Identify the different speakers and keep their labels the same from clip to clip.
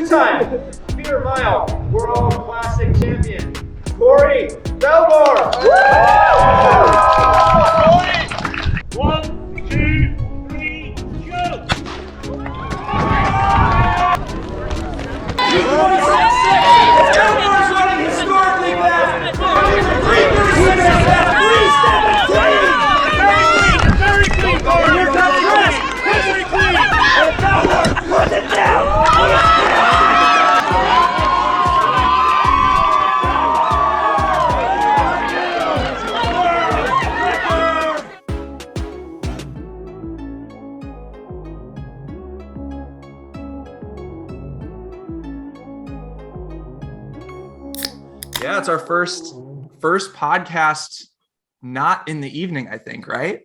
Speaker 1: two-time beer mile world classic champion, Corey Bellemore.
Speaker 2: One, two, three, go!
Speaker 1: Bellemore's running historically fast. 3:17.
Speaker 2: Very clean, Corey.
Speaker 1: Here comes Chris.
Speaker 2: Very clean.
Speaker 1: Bellemore, put it down.
Speaker 3: Yeah, it's our first podcast not in the evening, I think, right?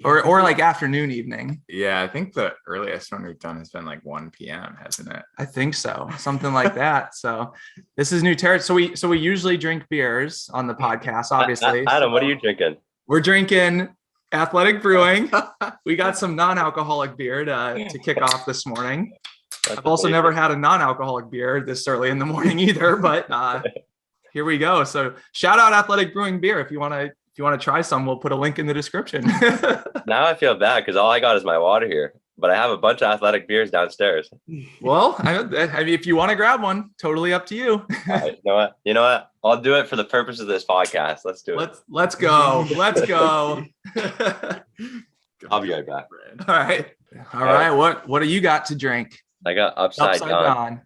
Speaker 3: Or like afternoon, evening.
Speaker 4: Yeah, I think the earliest one we've done has been like 1 p.m., hasn't it?
Speaker 3: I think so. Something like that. So this is new territory. So we usually drink beers on the podcast, obviously.
Speaker 5: Adam, what are you drinking?
Speaker 3: We're drinking Athletic Brewing. We got some non-alcoholic beer to kick off this morning. I've also never had a non-alcoholic beer this early in the morning either, but here we go. So shout out Athletic Brewing beer. If you want to try some, we'll put a link in the description.
Speaker 5: Now I feel bad because all I got is my water here, but I have a bunch of athletic beers downstairs.
Speaker 3: Well, I mean, if you want to grab one, totally up to you.
Speaker 5: Right, you know what? I'll do it for the purpose of this podcast. Let's do it.
Speaker 3: Let's go. Let's go.
Speaker 5: I'll be right back.
Speaker 3: All right. What do you got to drink?
Speaker 5: I got upside down.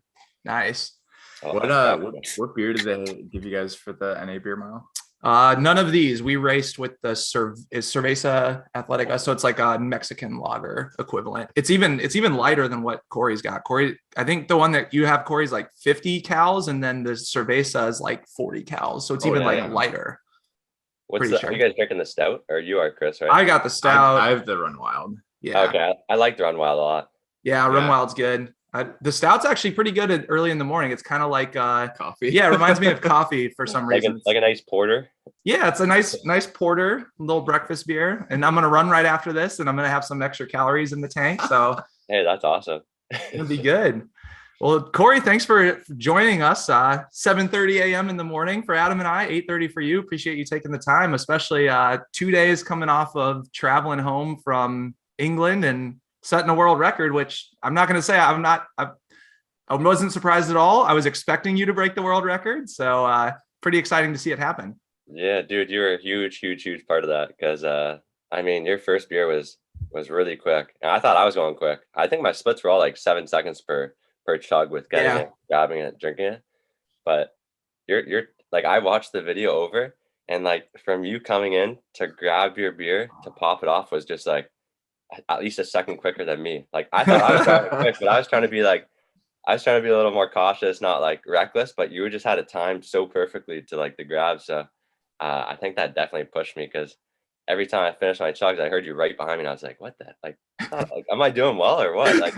Speaker 3: Nice.
Speaker 4: What beer did they give you guys for the NA beer mile?
Speaker 3: None of these. We raced with the Cerveza Atletica, so it's like a Mexican lager equivalent. It's even lighter than what Corey's got. Corey, I think the one that you have, Corey's like 50 cals, and then the Cerveza is like 40 cals, so it's lighter.
Speaker 5: What's the? Sure. Are you guys drinking the stout, or you are, Chris? Right?
Speaker 3: I got the stout.
Speaker 4: I have the Run Wild.
Speaker 3: Yeah.
Speaker 5: Okay, I like the Run Wild a lot.
Speaker 3: Yeah, Run Wild's good. The stout's actually pretty good early in the morning. It's kind of like
Speaker 4: coffee.
Speaker 3: Yeah, it reminds me of coffee for some reason.
Speaker 5: Like a nice porter.
Speaker 3: Yeah, it's a nice porter, little breakfast beer. And I'm gonna run right after this, and I'm gonna have some extra calories in the tank. So
Speaker 5: hey, that's awesome.
Speaker 3: It'll be good. Well, Corey, thanks for joining us. 7:30 a.m. in the morning for Adam and I, 8:30 for you. Appreciate you taking the time, especially 2 days coming off of traveling home from England and setting a world record, which I'm not going to say I wasn't surprised at all. I was expecting you to break the world record. So pretty exciting to see it happen.
Speaker 5: Yeah, dude, you were a huge part of that because, I mean, your first beer was really quick. And I thought I was going quick. I think my splits were all like 7 seconds per chug with getting it, grabbing it, drinking it. But you're like, I watched the video over, and like from you coming in to grab your beer to pop it off was just like at least a second quicker than me. Like I thought I was trying quick, but I was trying to be a little more cautious, not like reckless, but you just had it timed so perfectly to like the grab. So I think that definitely pushed me because every time I finished my chugs, I heard you right behind me, and I was like, what the like am I doing well or what? Like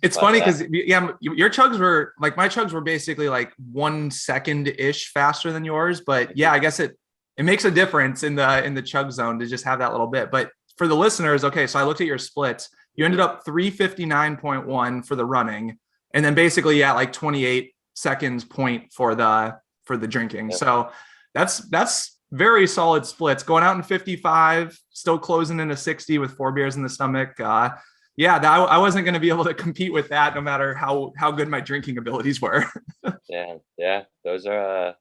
Speaker 3: it's funny because your chugs were like, my chugs were basically like 1 second ish faster than yours, but yeah, I guess it makes a difference in the chug zone to just have that little bit. But for the listeners, okay, so I looked at your splits. You ended up 3:59.1 for the running, and then basically like 28 seconds point for the drinking. Yeah. So that's very solid splits. Going out in 55, still closing in a 60 with 4 beers in the stomach. I wasn't going to be able to compete with that, no matter how good my drinking abilities were.
Speaker 5: yeah, those are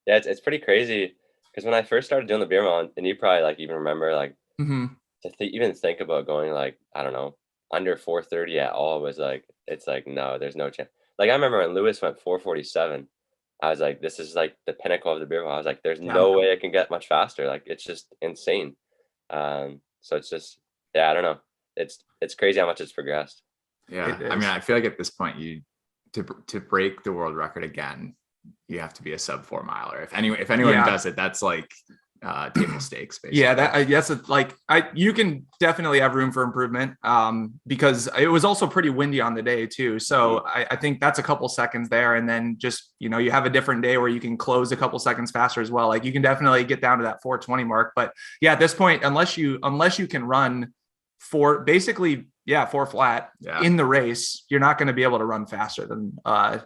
Speaker 5: it's pretty crazy because when I first started doing the beer mile, and you probably like even remember like. Mm-hmm. Even think about going like, I don't know, under 4:30 at all was like, it's like, no, there's no chance. Like I remember when Lewis went 4:47, I was like, this is like the pinnacle of the beer mile. I was like, there's no way I can get much faster. Like it's just insane. So it's just, I don't know. It's crazy how much it's progressed.
Speaker 4: Yeah. I mean, I feel like at this point to break the world record again, you have to be a sub 4 miler. If anyone does it, that's like table stakes basically.
Speaker 3: You can definitely have room for improvement because it was also pretty windy on the day too, so I think that's a couple seconds there, and then just you have a different day where you can close a couple seconds faster as well. Like you can definitely get down to that 4:20 mark, but yeah, at this point, unless you can run for basically four flat
Speaker 4: Yeah.
Speaker 3: in the race, you're not going to be able to run faster than,
Speaker 5: Yeah.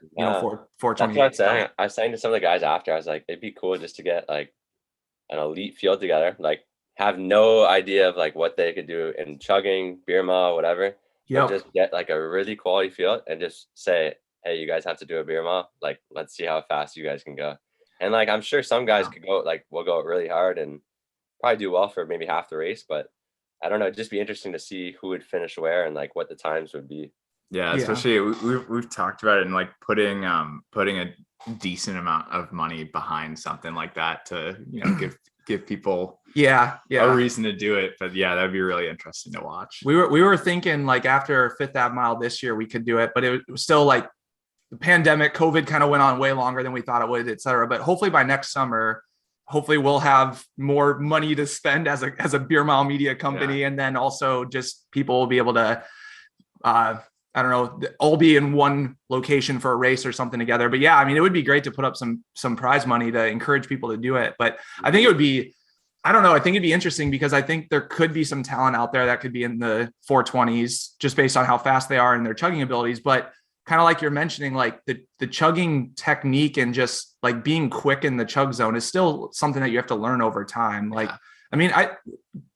Speaker 3: 420.
Speaker 5: That's what I'm saying. I was saying to some of the guys after, I was like, it'd be cool just to get like an elite field together, like have no idea of like what they could do in chugging, beer mile, whatever, but
Speaker 3: Yep.
Speaker 5: just get like a really quality field and just say, hey, you guys have to do a beer mile. Like, let's see how fast you guys can go. And like, I'm sure some guys could go, like, will go really hard and probably do well for maybe half the race, but I don't know. It'd just be interesting to see who would finish where and like what the times would be.
Speaker 4: Yeah,
Speaker 3: Yeah.
Speaker 4: especially we've talked about it and like putting a decent amount of money behind something like that to, you know, give people
Speaker 3: Yeah.
Speaker 4: a reason to do it. But yeah, that'd be really interesting to watch.
Speaker 3: We were thinking like after Fifth Ave Mile this year, we could do it, but it was still like the pandemic, COVID kind of went on way longer than we thought it would, et cetera. But hopefully by next summer, hopefully we'll have more money to spend as a beer mile media company. And then also just people will be able to, I don't know, all be in one location for a race or something together. But yeah, I mean, it would be great to put up some prize money to encourage people to do it. But I think it would be, I don't know, I think it'd be interesting because I think there could be some talent out there that could be in the 420s just based on how fast they are and their chugging abilities. But kind of like you're mentioning, like the chugging technique and just like being quick in the chug zone is still something that you have to learn over time. Like, I mean,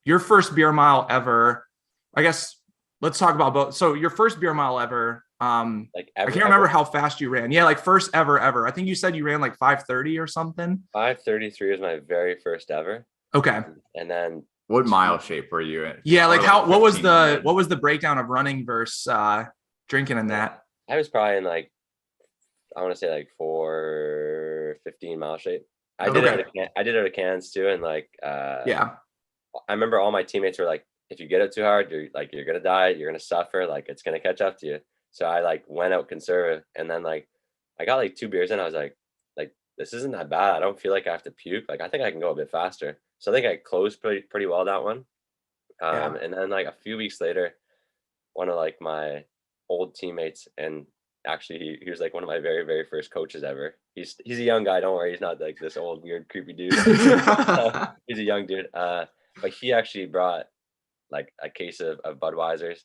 Speaker 3: your first beer mile ever, I guess, let's talk about both. So your first beer mile ever,
Speaker 5: Like
Speaker 3: I can't remember how fast you ran. Yeah. Like first ever. I think you said you ran like 5:30 or something.
Speaker 5: 5:33 was my very first ever.
Speaker 3: Okay.
Speaker 5: And then
Speaker 4: What mile shape were you in?
Speaker 3: Yeah. Like
Speaker 4: Or
Speaker 3: what was
Speaker 4: 1500?
Speaker 3: the breakdown of running versus, drinking in that?
Speaker 5: I was probably in like, I want to say like 4:15 mile shape. I did it at Cans too. And like,
Speaker 3: Yeah.
Speaker 5: I remember all my teammates were like, if you get it too hard, you're going to die. You're going to suffer. Like it's going to catch up to you. So I like went out conservative and then like, I got like 2 beers in. I was like, this isn't that bad. I don't feel like I have to puke. Like, I think I can go a bit faster. So I think I closed pretty well that one. And then like a few weeks later, one of like my old teammates, and actually he was like one of my very, very first coaches ever. He's a young guy. Don't worry. He's not like this old, weird, creepy dude. He's a young dude. But he actually brought like a case of Budweisers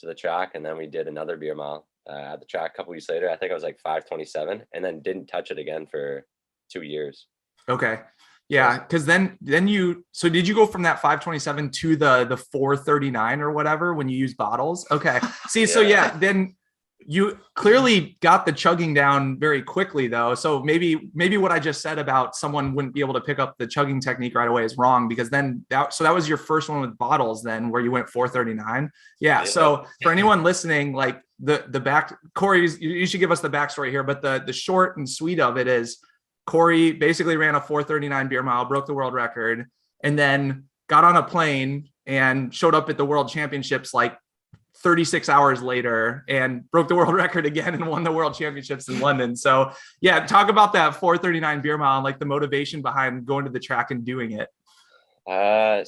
Speaker 5: to the track. And then we did another beer mile at the track a couple weeks later. I think I was like 5:27 and then didn't touch it again for 2 years.
Speaker 3: Okay. Yeah. Cause then so did you go from that 5:27 to the 4:39 or whatever when you use bottles? Okay. See, so yeah, then you clearly got the chugging down very quickly though. So maybe what I just said about someone wouldn't be able to pick up the chugging technique right away is wrong, because then that was your first one with bottles then where you went 4:39. Yeah. So for anyone listening, like the back, Corey, you should give us the backstory here, but the short and sweet of it is Corey basically ran a 4:39 beer mile, broke the world record, and then got on a plane and showed up at the world championships like 36 hours later and broke the world record again and won the world championships in London. So yeah, talk about that 4:39 beer mile and like the motivation behind going to the track and doing it.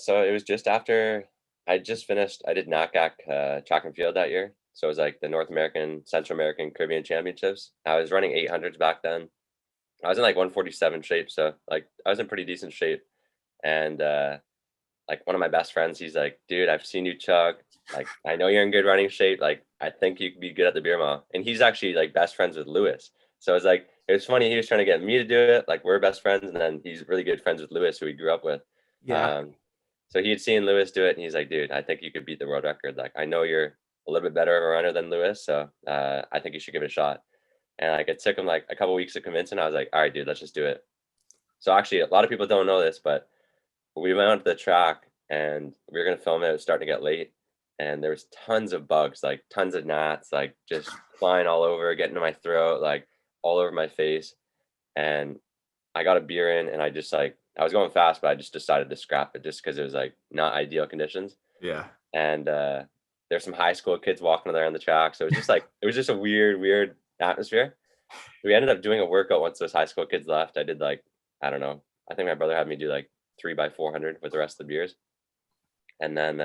Speaker 5: So it was just after I just finished, I did NACAC track and field that year. So it was like the North American, Central American, Caribbean championships. I was running 800s back then. I was in like 147 shape. So like I was in pretty decent shape. And like one of my best friends, he's like, dude, I've seen you chug. Like, I know you're in good running shape. Like, I think you could be good at the beer mile. And he's actually like best friends with Lewis. So it's like, it was funny. He was trying to get me to do it. Like, we're best friends. And then he's really good friends with Lewis, who he grew up with.
Speaker 3: Yeah.
Speaker 5: So he had seen Lewis do it. And he's like, dude, I think you could beat the world record. Like, I know you're a little bit better of a runner than Lewis. So I think you should give it a shot. And like, it took him like a couple weeks to convince him. I was like, all right, dude, let's just do it. So actually, a lot of people don't know this, but we went onto the track and we were going to film it. It was starting to get late. And there was tons of bugs, like tons of gnats, like just flying all over, getting to my throat, like all over my face. And I got a beer in and I just like, I was going fast, but I just decided to scrap it just because it was like not ideal conditions.
Speaker 4: Yeah.
Speaker 5: And there's some high school kids walking there on the track. So it was just like, it was just a weird atmosphere. We ended up doing a workout once those high school kids left. I did like, I don't know. I think my brother had me do like 3x400 with the rest of the beers. And then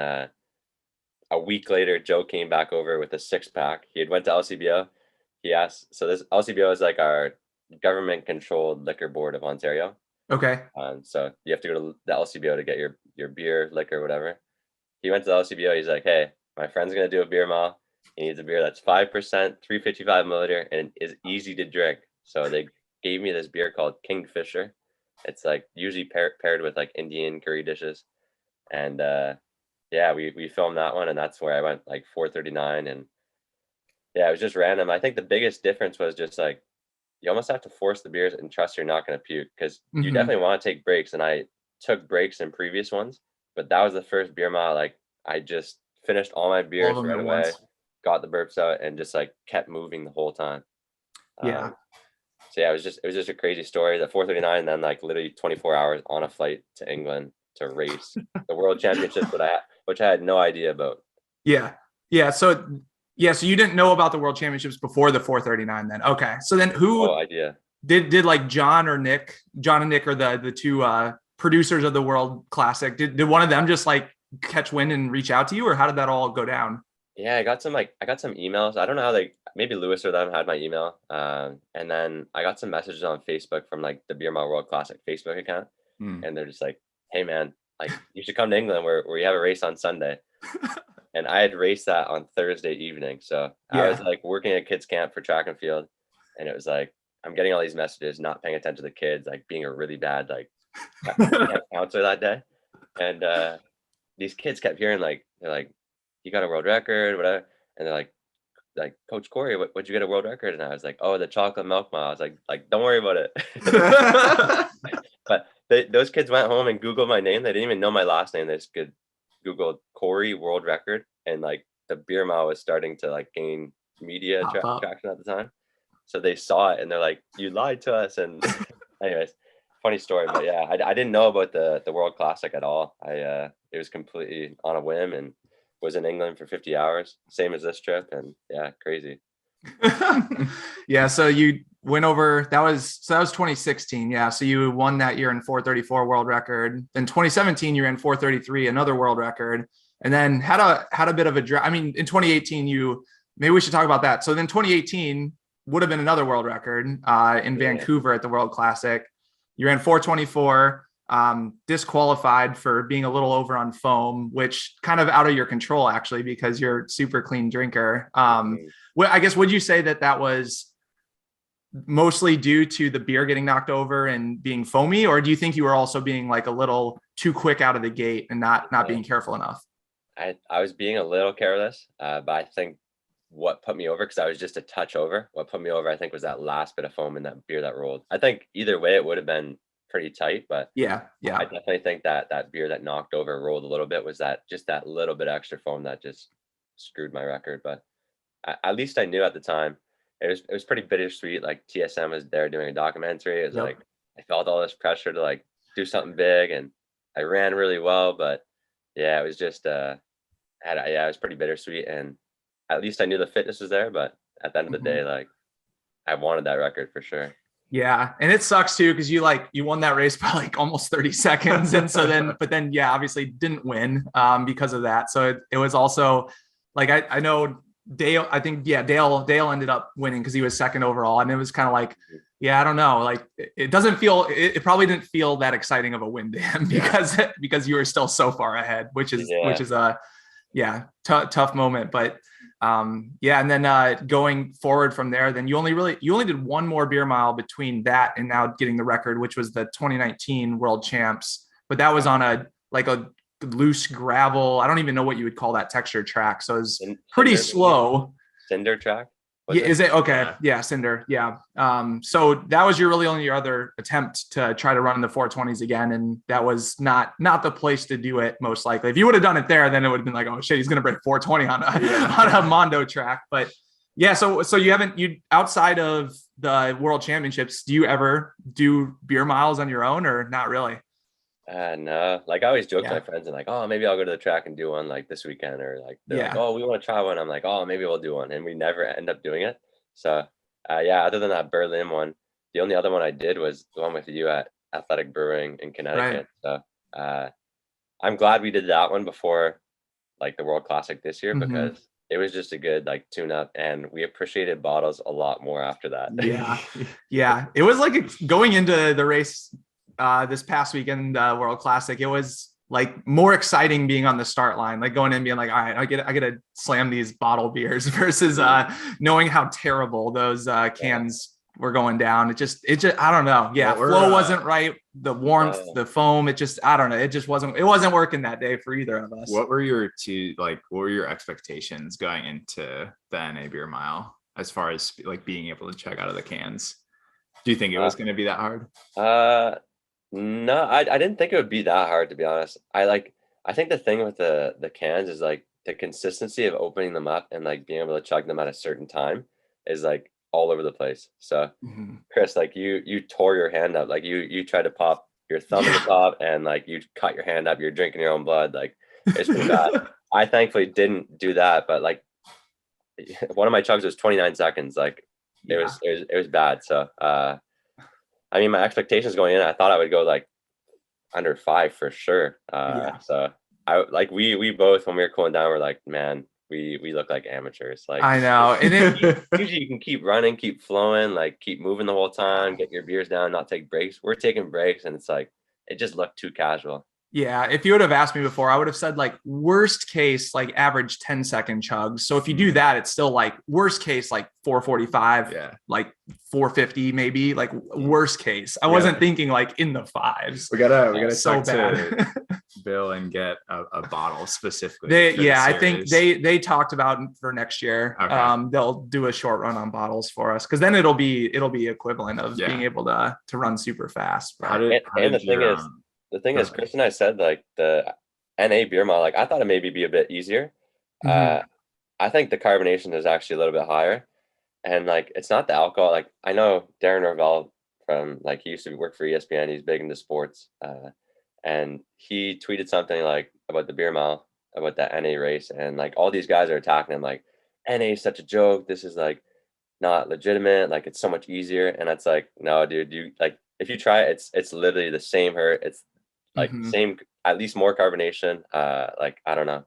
Speaker 5: a week later, Joe came back over with a 6-pack. He had went to LCBO. He asked, so this LCBO is like our government controlled liquor board of Ontario.
Speaker 3: Okay.
Speaker 5: So you have to go to the LCBO to get your beer, liquor, whatever. He went to the LCBO. He's like, hey, my friend's gonna do a beer mile. He needs a beer that's 5%, 355 milliliter, and is easy to drink. So they gave me this beer called Kingfisher. It's like usually paired with like Indian curry dishes. And yeah, we filmed that one, and that's where I went like 4:39. And yeah, it was just random. I think the biggest difference was just like you almost have to force the beers and trust you're not going to puke, because you definitely want to take breaks. And I took breaks in previous ones, but that was the first beer mile. Like I just finished all my beers right away, got the burps out, and just like kept moving the whole time.
Speaker 3: Yeah.
Speaker 5: So yeah, it was just a crazy story. The 4:39, and then like literally 24 hours on a flight to England to race the world championships, which I had no idea about.
Speaker 3: Yeah. So you didn't know about the world championships before the 4:39 then. Okay. So then
Speaker 5: No idea.
Speaker 3: did like John and Nick are the two producers of the World Classic. Did one of them just like catch wind and reach out to you, or how did that all go down?
Speaker 5: Yeah, I got some emails. I don't know how maybe Lewis or them had my email. And then I got some messages on Facebook from like the Beer Mile World Classic Facebook account. And they're just like, hey man, like you should come to England where we have a race on Sunday. And I had raced that on Thursday evening. So I was like working at kids camp for track and field. And it was like, I'm getting all these messages, not paying attention to the kids, like being a really bad like camp counselor that day. And these kids kept hearing like, they're like, you got a world record, whatever. And they're like Coach Corey, what'd you get a world record? And I was like, oh, the chocolate milk mile. I was like, don't worry about it. But those kids went home and Googled my name. They didn't even know my last name. They just could Google Corey world record, and like the beer mile was starting to like gain media traction at the time. So they saw it and they're like, you lied to us. And anyways, funny story. But yeah, I didn't know about the World Classic at all. It was completely on a whim, and was in England for 50 hours, same as this trip. And yeah, crazy.
Speaker 3: Yeah. So you went over, that was 2016. Yeah. So you won that year in 4:34 world record. Then 2017, you ran 4:33, another world record. And then had a bit of a I mean, in 2018, maybe we should talk about that. So then 2018 would have been another world record in Vancouver at the World Classic. You ran 4:24. Disqualified for being a little over on foam, which kind of out of your control actually, because you're super clean drinker. I guess, would you say that was mostly due to the beer getting knocked over and being foamy, or do you think you were also being like a little too quick out of the gate and not being careful enough?
Speaker 5: I was being a little careless, but I think what put me over, because I was just a touch over, what put me over, I think, was that last bit of foam in that beer that rolled. I think either way it would have been pretty tight, but
Speaker 3: yeah,
Speaker 5: I definitely think that beer that knocked over rolled a little bit was that little bit extra foam that just screwed my record. But at least I knew at the time. It was pretty bittersweet. Like TSM was there doing a documentary. It was like I felt all this pressure to like do something big, and I ran really well. But yeah, it was just it was pretty bittersweet, and at least I knew the fitness was there. But at the end of the day, like I wanted that record for sure.
Speaker 3: Yeah. And it sucks too, because you won that race by like almost 30 seconds. And so then, yeah, obviously didn't win because of that. So it was also like, I know Dale, I think, Dale ended up winning because he was second overall. And it was kind of like, yeah, I don't know. Like it probably didn't feel that exciting of a win to him because you were still so far ahead, which is a tough moment. But and then going forward from there, then you only did one more beer mile between that and now getting the record, which was the 2019 world champs, but that was on a loose gravel. I don't even know what you would call that texture track. So it was pretty slow.
Speaker 5: Cinder track.
Speaker 3: Yeah, is it okay? Yeah, cinder. Yeah. So that was your other attempt to try to run in the 420s again, and that was not the place to do it. Most likely, if you would have done it there, then it would have been like, oh shit, he's gonna break 420 on a Mondo track. But yeah, so you outside of the World Championships, do you ever do beer miles on your own, or not really?
Speaker 5: No, like I always joke to my friends and like, oh, maybe I'll go to the track and do one like this weekend, or like, like, oh, we want to try one. I'm like, oh, maybe we'll do one, and we never end up doing it. So other than that Berlin one, the only other one I did was the one with you at Athletic Brewing in Connecticut. Right. So I'm glad we did that one before like the World Classic this year, because it was just a good like tune up, and we appreciated bottles a lot more after that.
Speaker 3: Yeah. It was like going into the race this past weekend, World Classic. It was like more exciting being on the start line, like going in and being like, all right, I get to slam these bottle beers versus knowing how terrible those cans were going down. It just I don't know. Yeah, flow wasn't right. The warmth, the foam, I don't know. It just wasn't working that day for either of us.
Speaker 4: What were your expectations going into the NA beer mile as far as like being able to chug out of the cans? Do you think it was going to be that hard?
Speaker 5: No, I didn't think it would be that hard, to be honest. I think the thing with the cans is like the consistency of opening them up and like being able to chug them at a certain time is like all over the place. So Chris, like you tore your hand up, like you tried to pop your thumb in the top and like you cut your hand up, you're drinking your own blood. Like it's pretty bad. I thankfully didn't do that, but like one of my chugs was 29 seconds. Like it was bad. So I mean, my expectations going in, I thought I would go like under 5 for sure. So I like we both, when we were cooling down, we're like, man, we look like amateurs. Like
Speaker 3: I know. And then
Speaker 5: usually you can keep running, keep flowing, like keep moving the whole time, get your beers down, not take breaks. We're taking breaks, and it's like it just looked too casual.
Speaker 3: Yeah, if you would have asked me before, I would have said like worst case, like average 10-second chugs. So if you do that, it's still like worst case, like 445, like 450, maybe like worst case. I wasn't thinking like in the 5s.
Speaker 4: We gotta
Speaker 3: so
Speaker 4: talk
Speaker 3: bad.
Speaker 4: to Bill and get a bottle specifically.
Speaker 3: I think they talked about for next year.
Speaker 4: Okay.
Speaker 3: They'll do a short run on bottles for us, because then it'll be equivalent of being able to run super fast.
Speaker 5: The thing is, Chris and I said like the NA beer mile, like I thought it maybe be a bit easier. I think the carbonation is actually a little bit higher, and like it's not the alcohol. Like I know Darren Norvell from like he used to work for ESPN. He's big into sports, and he tweeted something like about the beer mile, about that NA race, and like all these guys are attacking him like NA is such a joke. This is like not legitimate. Like it's so much easier, and it's like no, dude. You like if you try it, it's literally the same hurt. It's like same, at least more carbonation. Like I don't know.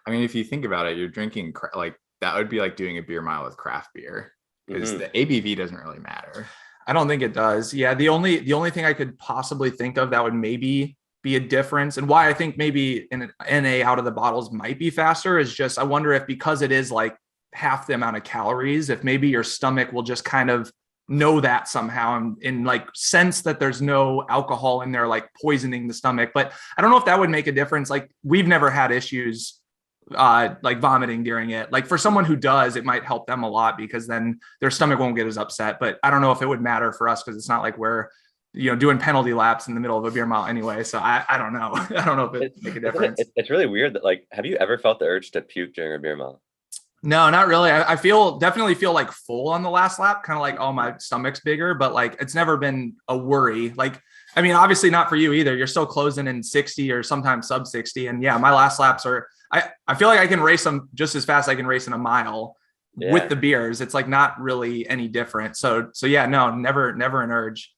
Speaker 4: I mean, if you think about it, you're drinking like that would be like doing a beer mile with craft beer, because the ABV doesn't really matter.
Speaker 3: I don't think it does. Yeah, the only thing I could possibly think of that would maybe be a difference, and why I think maybe an NA out of the bottles might be faster, is just I wonder if because it is like half the amount of calories, if maybe your stomach will just kind of know that somehow and like sense that there's no alcohol in there, like poisoning the stomach. But I don't know if that would make a difference. Like we've never had issues like vomiting during it. Like for someone who does, it might help them a lot, because then their stomach won't get as upset. But I don't know if it would matter for us, because it's not like we're doing penalty laps in the middle of a beer mile anyway. So I don't know. I don't know if it make a difference.
Speaker 5: It's really weird that like, have you ever felt the urge to puke during a beer mile?
Speaker 3: No, not really. I definitely feel like full on the last lap, kind of like, oh, my stomach's bigger, but like, it's never been a worry. Like, I mean, obviously not for you either. You're still closing in 60 or sometimes sub 60. And yeah, my last laps are, I feel like I can race them just as fast as I can race in a mile with the beers. It's like not really any different. So yeah, no, never an urge.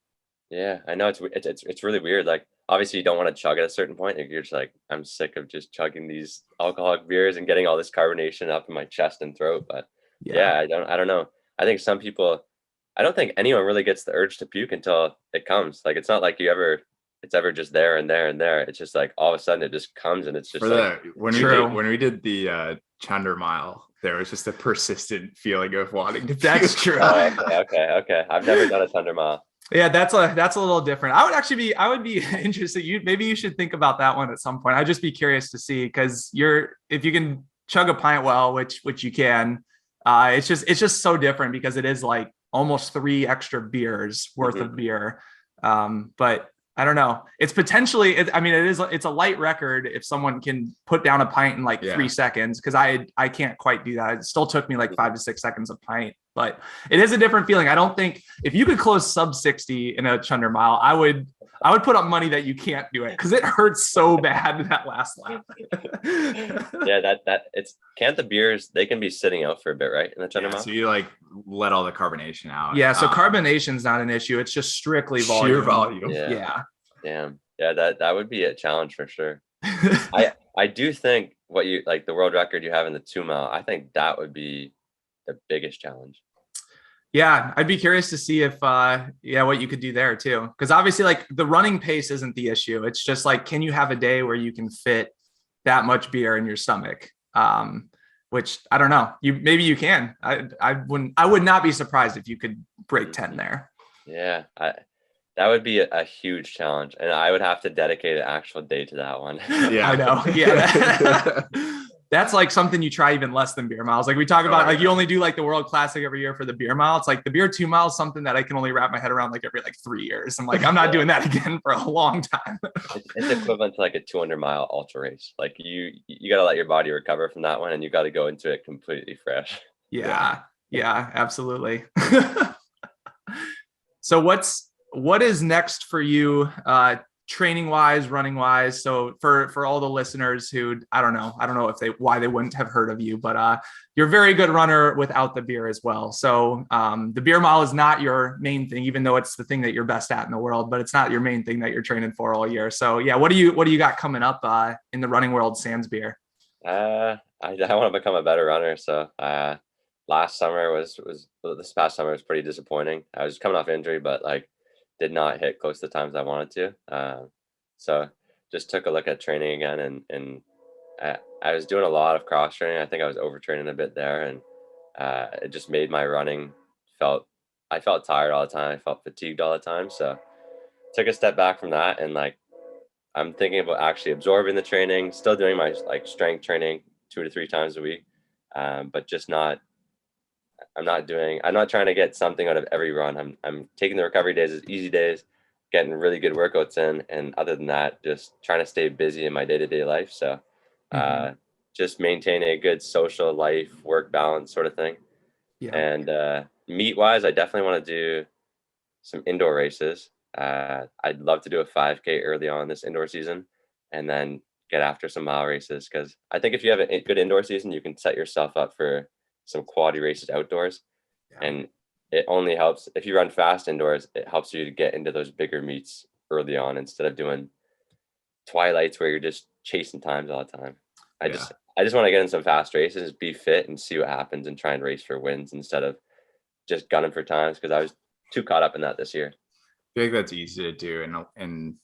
Speaker 5: Yeah, I know it's really weird. Like obviously you don't want to chug at a certain point. You're just like, I'm sick of just chugging these alcoholic beers and getting all this carbonation up in my chest and throat. But yeah, I don't know. I think some people, I don't think anyone really gets the urge to puke until it comes. Like it's not like it's ever just there and there and there. It's just like all of a sudden it just comes, and it's just
Speaker 4: when we did the Chunder mile, there was just a persistent feeling of wanting to puke.
Speaker 3: That's true.
Speaker 5: Okay. I've never done a Thunder mile.
Speaker 3: Yeah, that's a little different. I would be interested. Maybe you should think about that one at some point. I'd just be curious to see, because if you can chug a pint well, which you can, it's just so different, because it is like almost 3 extra beers worth of beer. But I don't know. It's potentially, it's a light record if someone can put down a pint in like 3 seconds, because I can't quite do that. It still took me like 5 to 6 seconds a pint, but it is a different feeling. I don't think if you could close sub 60 in a Chunder mile, I would put up money that you can't do it, because it hurts so bad in that last lap.
Speaker 5: Yeah, can't the beers, they can be sitting out for a bit, right? In the Chunder mile.
Speaker 4: So you like let all the carbonation out.
Speaker 3: Yeah. So carbonation's not an issue. It's just strictly volume.
Speaker 4: Sheer volume.
Speaker 3: Yeah.
Speaker 5: Damn. Yeah, that would be a challenge for sure. I do think what you like the world record you have in the 2 mile, I think that would be the biggest challenge.
Speaker 3: Yeah, I'd be curious to see if what you could do there too. Because obviously like the running pace isn't the issue. It's just like, can you have a day where you can fit that much beer in your stomach? Which I don't know. Maybe you can. I would not be surprised if you could break 10 there.
Speaker 5: Yeah, that would be a huge challenge, and I would have to dedicate an actual day to that one.
Speaker 4: Yeah.
Speaker 3: I know. Yeah. That's like something you try even less than beer miles. Like we talk about, like you only do like the World Classic every year for the beer mile. It's like the beer 2 miles, something that I can only wrap my head around like every like 3 years. I'm like, I'm not doing that again for a long time.
Speaker 5: It's equivalent to like a 200-mile ultra race. Like you got to let your body recover from that one, and you got to go into it completely fresh.
Speaker 3: Yeah, absolutely. So what is next for you, training wise, running wise? So for all the listeners who I don't know why they wouldn't have heard of you, but you're a very good runner without the beer as well. So the beer mile is not your main thing, even though it's the thing that you're best at in the world, but it's not your main thing that you're training for all year. So yeah, what do you got coming up in the running world sans beer?
Speaker 5: I want to become a better runner. So this past summer was pretty disappointing. I was coming off injury, but like did not hit close to the times I wanted to. So just took a look at training again, and I was doing a lot of cross training. I think I was overtraining a bit there, and it just made my running I felt tired all the time. I felt fatigued all the time. So took a step back from that, and like I'm thinking about actually absorbing the training, still doing my like strength training 2 to 3 times a week, but just not. I'm not trying to get something out of every run. I'm taking the recovery days as easy days, getting really good workouts in, and other than that, just trying to stay busy in my day-to-day life. So just maintaining a good social life, work balance sort of thing.
Speaker 3: Yeah.
Speaker 5: And meet wise, I definitely want to do some indoor races. I'd love to do a 5K early on this indoor season, and then get after some mile races, because I think if you have a good indoor season, you can set yourself up for some quality races outdoors. And it only helps if you run fast indoors. It helps you to get into those bigger meets early on instead of doing twilights where you're just chasing times all the time. I just want to get in some fast races, be fit, and see what happens, and try and race for wins instead of just gunning for times, because I was too caught up in that this year.
Speaker 4: I feel like that's easy to do in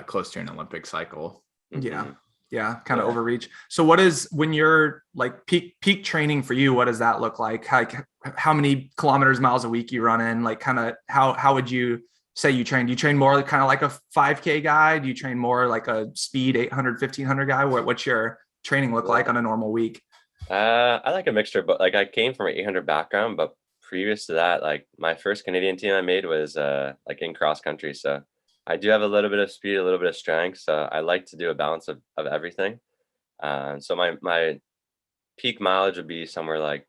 Speaker 4: close to an Olympic cycle.
Speaker 3: Mm-hmm. Yeah, kind of overreach. So what is, when you're like peak training for you, what does that look like? How many kilometers, miles a week you run in? Like kind of how would you say you train? Do you train more kind of like a 5K guy? Do you train more like a speed 800, 1500 guy? What's your training look like on a normal week?
Speaker 5: I like a mixture, but like I came from an 800 background, but previous to that, like my first Canadian team I made was like in cross country. So I do have a little bit of speed, a little bit of strength. So I like to do a balance of everything. So my peak mileage would be somewhere like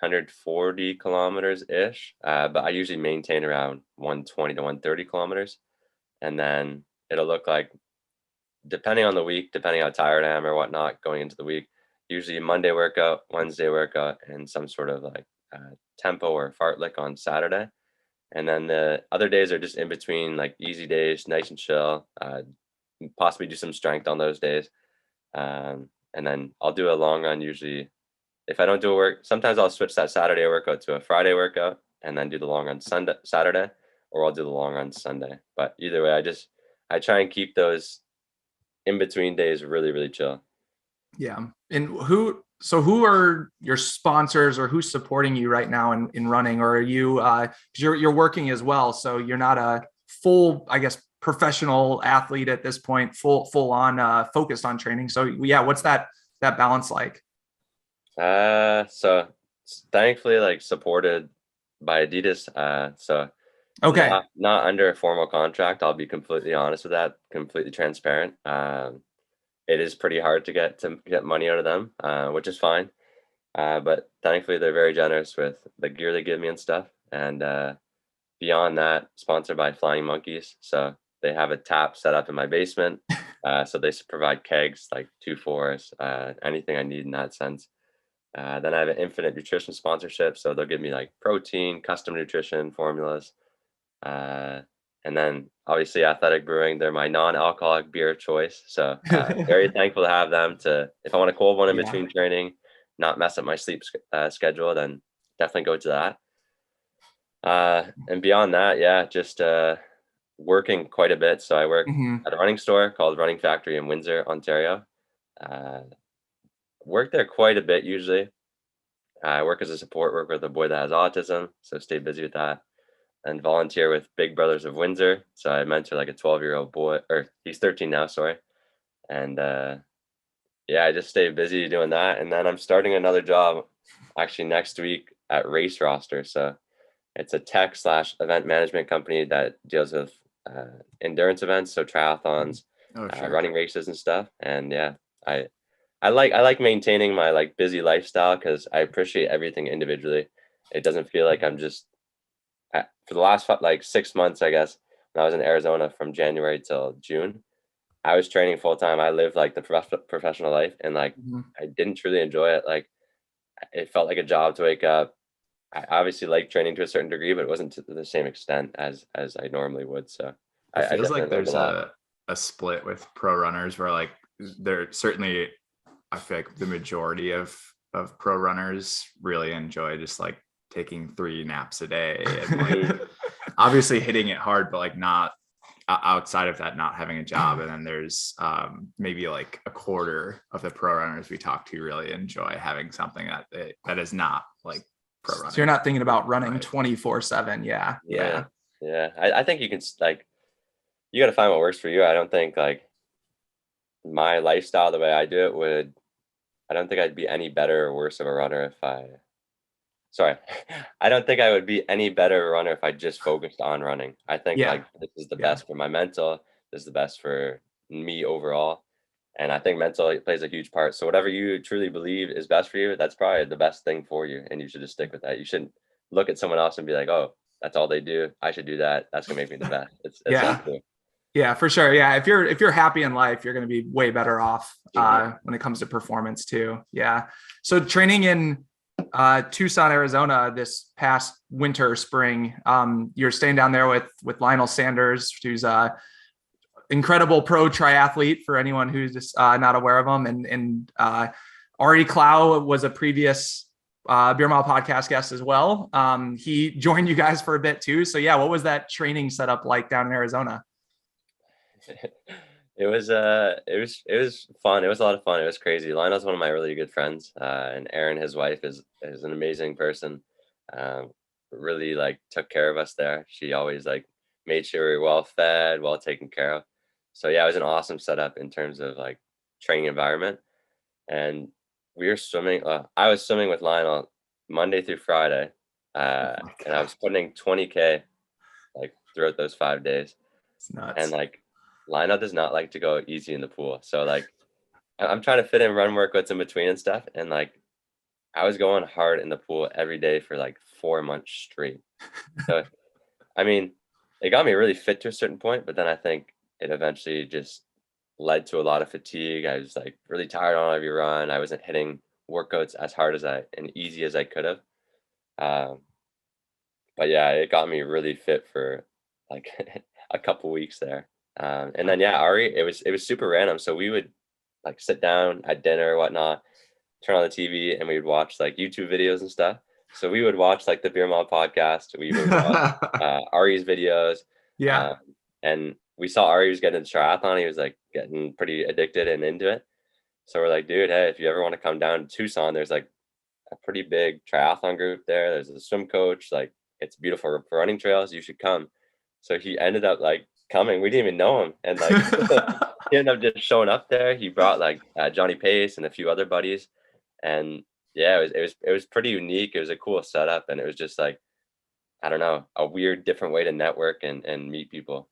Speaker 5: 140 kilometers ish. But I usually maintain around 120 to 130 kilometers. And then it'll look like, depending on the week, depending how tired I am or whatnot going into the week, usually Monday workout, Wednesday workout, and some sort of like tempo or fartlek on Saturday. And then the other days are just in between, like easy days, nice and chill, possibly do some strength on those days. And then I'll do a long run usually. If I don't do a work, sometimes I'll switch that Saturday workout to a Friday workout and then do the long run Saturday, or I'll do the long run Sunday. But either way, I try and keep those in between days really, really chill.
Speaker 3: Yeah. And who are your sponsors, or who's supporting you right now in running? Or are you, cause you're working as well. So you're not a full, I guess, professional athlete at this point, full on focused on training. So yeah, what's that balance like?
Speaker 5: So thankfully, like supported by Adidas. So
Speaker 3: okay.
Speaker 5: Not under a formal contract. I'll be completely honest with that, completely transparent. It is pretty hard to get money out of them, which is fine. But thankfully, they're very generous with the gear they give me and stuff. And beyond that, sponsored by Flying Monkeys. So they have a tap set up in my basement. So they provide kegs, like 2-4s, anything I need in that sense. Then I have an Infinite Nutrition sponsorship. So they'll give me like protein, custom nutrition formulas. And then obviously Athletic Brewing, they're my non-alcoholic beer of choice. So very thankful to have them if I want a cold one in between training, not mess up my sleep schedule, then definitely go to that. And beyond that, yeah, just working quite a bit. So I work
Speaker 3: Mhm.
Speaker 5: at a running store called Running Factory in Windsor, Ontario. Uh, work there quite a bit usually. I work as a support worker with a boy that has autism, so stay busy with that. And volunteer with Big Brothers of Windsor. So I mentor like a 12-year-old boy, or he's 13 now, sorry. And yeah, I just stay busy doing that. And then I'm starting another job actually next week at Race Roster. So it's a tech slash event management company that deals with endurance events, so triathlons,
Speaker 4: Oh, sure.
Speaker 5: running races and stuff. And yeah, I I like maintaining my like busy lifestyle because I appreciate everything individually. It doesn't feel like I'm just for the last like 6 months, I guess, when I was in Arizona from January till June. I was training full time. I lived like the professional life, and like
Speaker 3: Mhm.
Speaker 5: I didn't truly enjoy it. Like it felt like a job to wake up. I obviously like training to a certain degree, but it wasn't to the same extent as I normally would. So
Speaker 4: It
Speaker 5: I
Speaker 4: feels like
Speaker 5: definitely learned a
Speaker 4: there's
Speaker 5: lot.
Speaker 4: a split with pro runners where like there certainly I feel like the majority of pro runners really enjoy just like taking 3 naps a day and like obviously hitting it hard, but like not outside of that, not having a job. And then there's maybe like a quarter of the pro runners we talk to really enjoy having something that is not like pro running.
Speaker 3: So you're not thinking about running
Speaker 4: Right.
Speaker 3: 24/7. Yeah.
Speaker 5: Yeah, yeah. I think you can like you got to find what works for you. I don't think like my lifestyle, the way I do it, would. I don't think I'd be any better or worse of a runner if I. Sorry, I don't think I would be any better runner if I just focused on running. I think
Speaker 3: Yeah.
Speaker 5: like this is the
Speaker 3: Yeah.
Speaker 5: best for my mental. This is the best for me overall, and I think mental plays a huge part. So whatever you truly believe is best for you, that's probably the best thing for you, and you should just stick with that. You shouldn't look at someone else and be like, "Oh, that's all they do. I should do that. That's gonna make me the best." It's
Speaker 3: Yeah.
Speaker 5: not true.
Speaker 3: Yeah, for sure. Yeah, if you're happy in life, you're going to be way better off
Speaker 5: Mhm.
Speaker 3: when it comes to performance too. Yeah. So training in Tucson, Arizona this past winter, spring, you're staying down there with Lionel Sanders, who's a incredible pro triathlete for anyone who's just not aware of him, and Ari Clow was a previous Beer Mile podcast guest as well. He joined you guys for a bit too. So yeah, what was that training setup like down in Arizona?
Speaker 5: It was fun. It was a lot of fun. It was crazy. Lionel's one of my really good friends, and Erin, his wife, is an amazing person. Um, really like took care of us there. She always like made sure we were well fed, well taken care of. So yeah, it was an awesome setup in terms of like training environment. And we were swimming. I was swimming with Lionel Monday through Friday,
Speaker 4: Oh my
Speaker 5: and I
Speaker 4: God.
Speaker 5: was putting 20K like throughout those 5 days.
Speaker 3: It's
Speaker 5: And
Speaker 3: nuts.
Speaker 5: like Lionel does not like to go easy in the pool. So like I'm trying to fit in run workouts in between and stuff. And like I was going hard in the pool every day for like 4 months straight. So I mean, it got me really fit to a certain point, but then I think it eventually just led to a lot of fatigue. I was like really tired on every run. I wasn't hitting workouts as hard as I and easy as I could have. Um, but yeah, it got me really fit for like a couple weeks there. And then yeah, Ari, it was super random. So we would like sit down at dinner or whatnot, turn on the TV, and we would watch like YouTube videos and stuff. So we would watch like the Beer Mall podcast. We would watch Ari's videos,
Speaker 3: Yeah.
Speaker 5: um, and we saw Ari was getting into triathlon. He was like getting pretty addicted and into it. So we're like, dude, hey, if you ever want to come down to Tucson, there's like a pretty big triathlon group there. There's a swim coach. Like it's beautiful for running trails. You should come. So he ended up like coming. We didn't even know him, and like he ended up just showing up there. He brought like Johnny Pace and a few other buddies, and yeah, it was pretty unique. It was a cool setup, and it was just like I don't know, a weird, different way to network and meet people.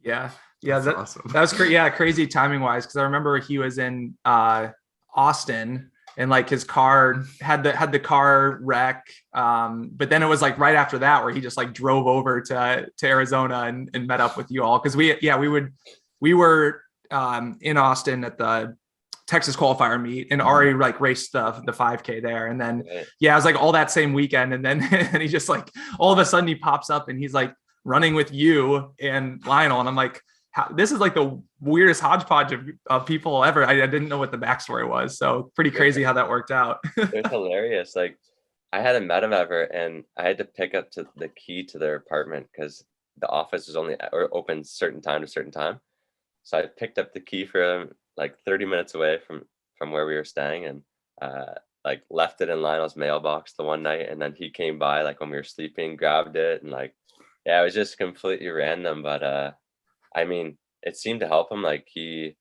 Speaker 3: Yeah. Yeah.
Speaker 4: That's awesome.
Speaker 3: That was great. Yeah. Crazy timing wise. Cause I remember he was in Austin and like his car had the car wreck. But then it was like right after that where he just like drove over to Arizona and met up with you all. Cause we were in Austin at the Texas qualifier meet and Ari like raced the 5K there. And then,
Speaker 5: Right.
Speaker 3: yeah, it was like all that same weekend. And then and he just like, all of a sudden he pops up and he's like running with you and Lionel. And I'm like, this is like the weirdest hodgepodge of people ever. I didn't know what the backstory was. So pretty crazy how that worked out.
Speaker 5: It was hilarious. Like I hadn't met him ever, and I had to pick up to the key to their apartment because the office was only or open certain time to certain time. So I picked up the key for him like 30 minutes away from where we were staying, and uh, like left it in Lionel's mailbox the one night, and then he came by like when we were sleeping, grabbed it, and like yeah, it was just completely random, but I mean, it seemed to help him. Like he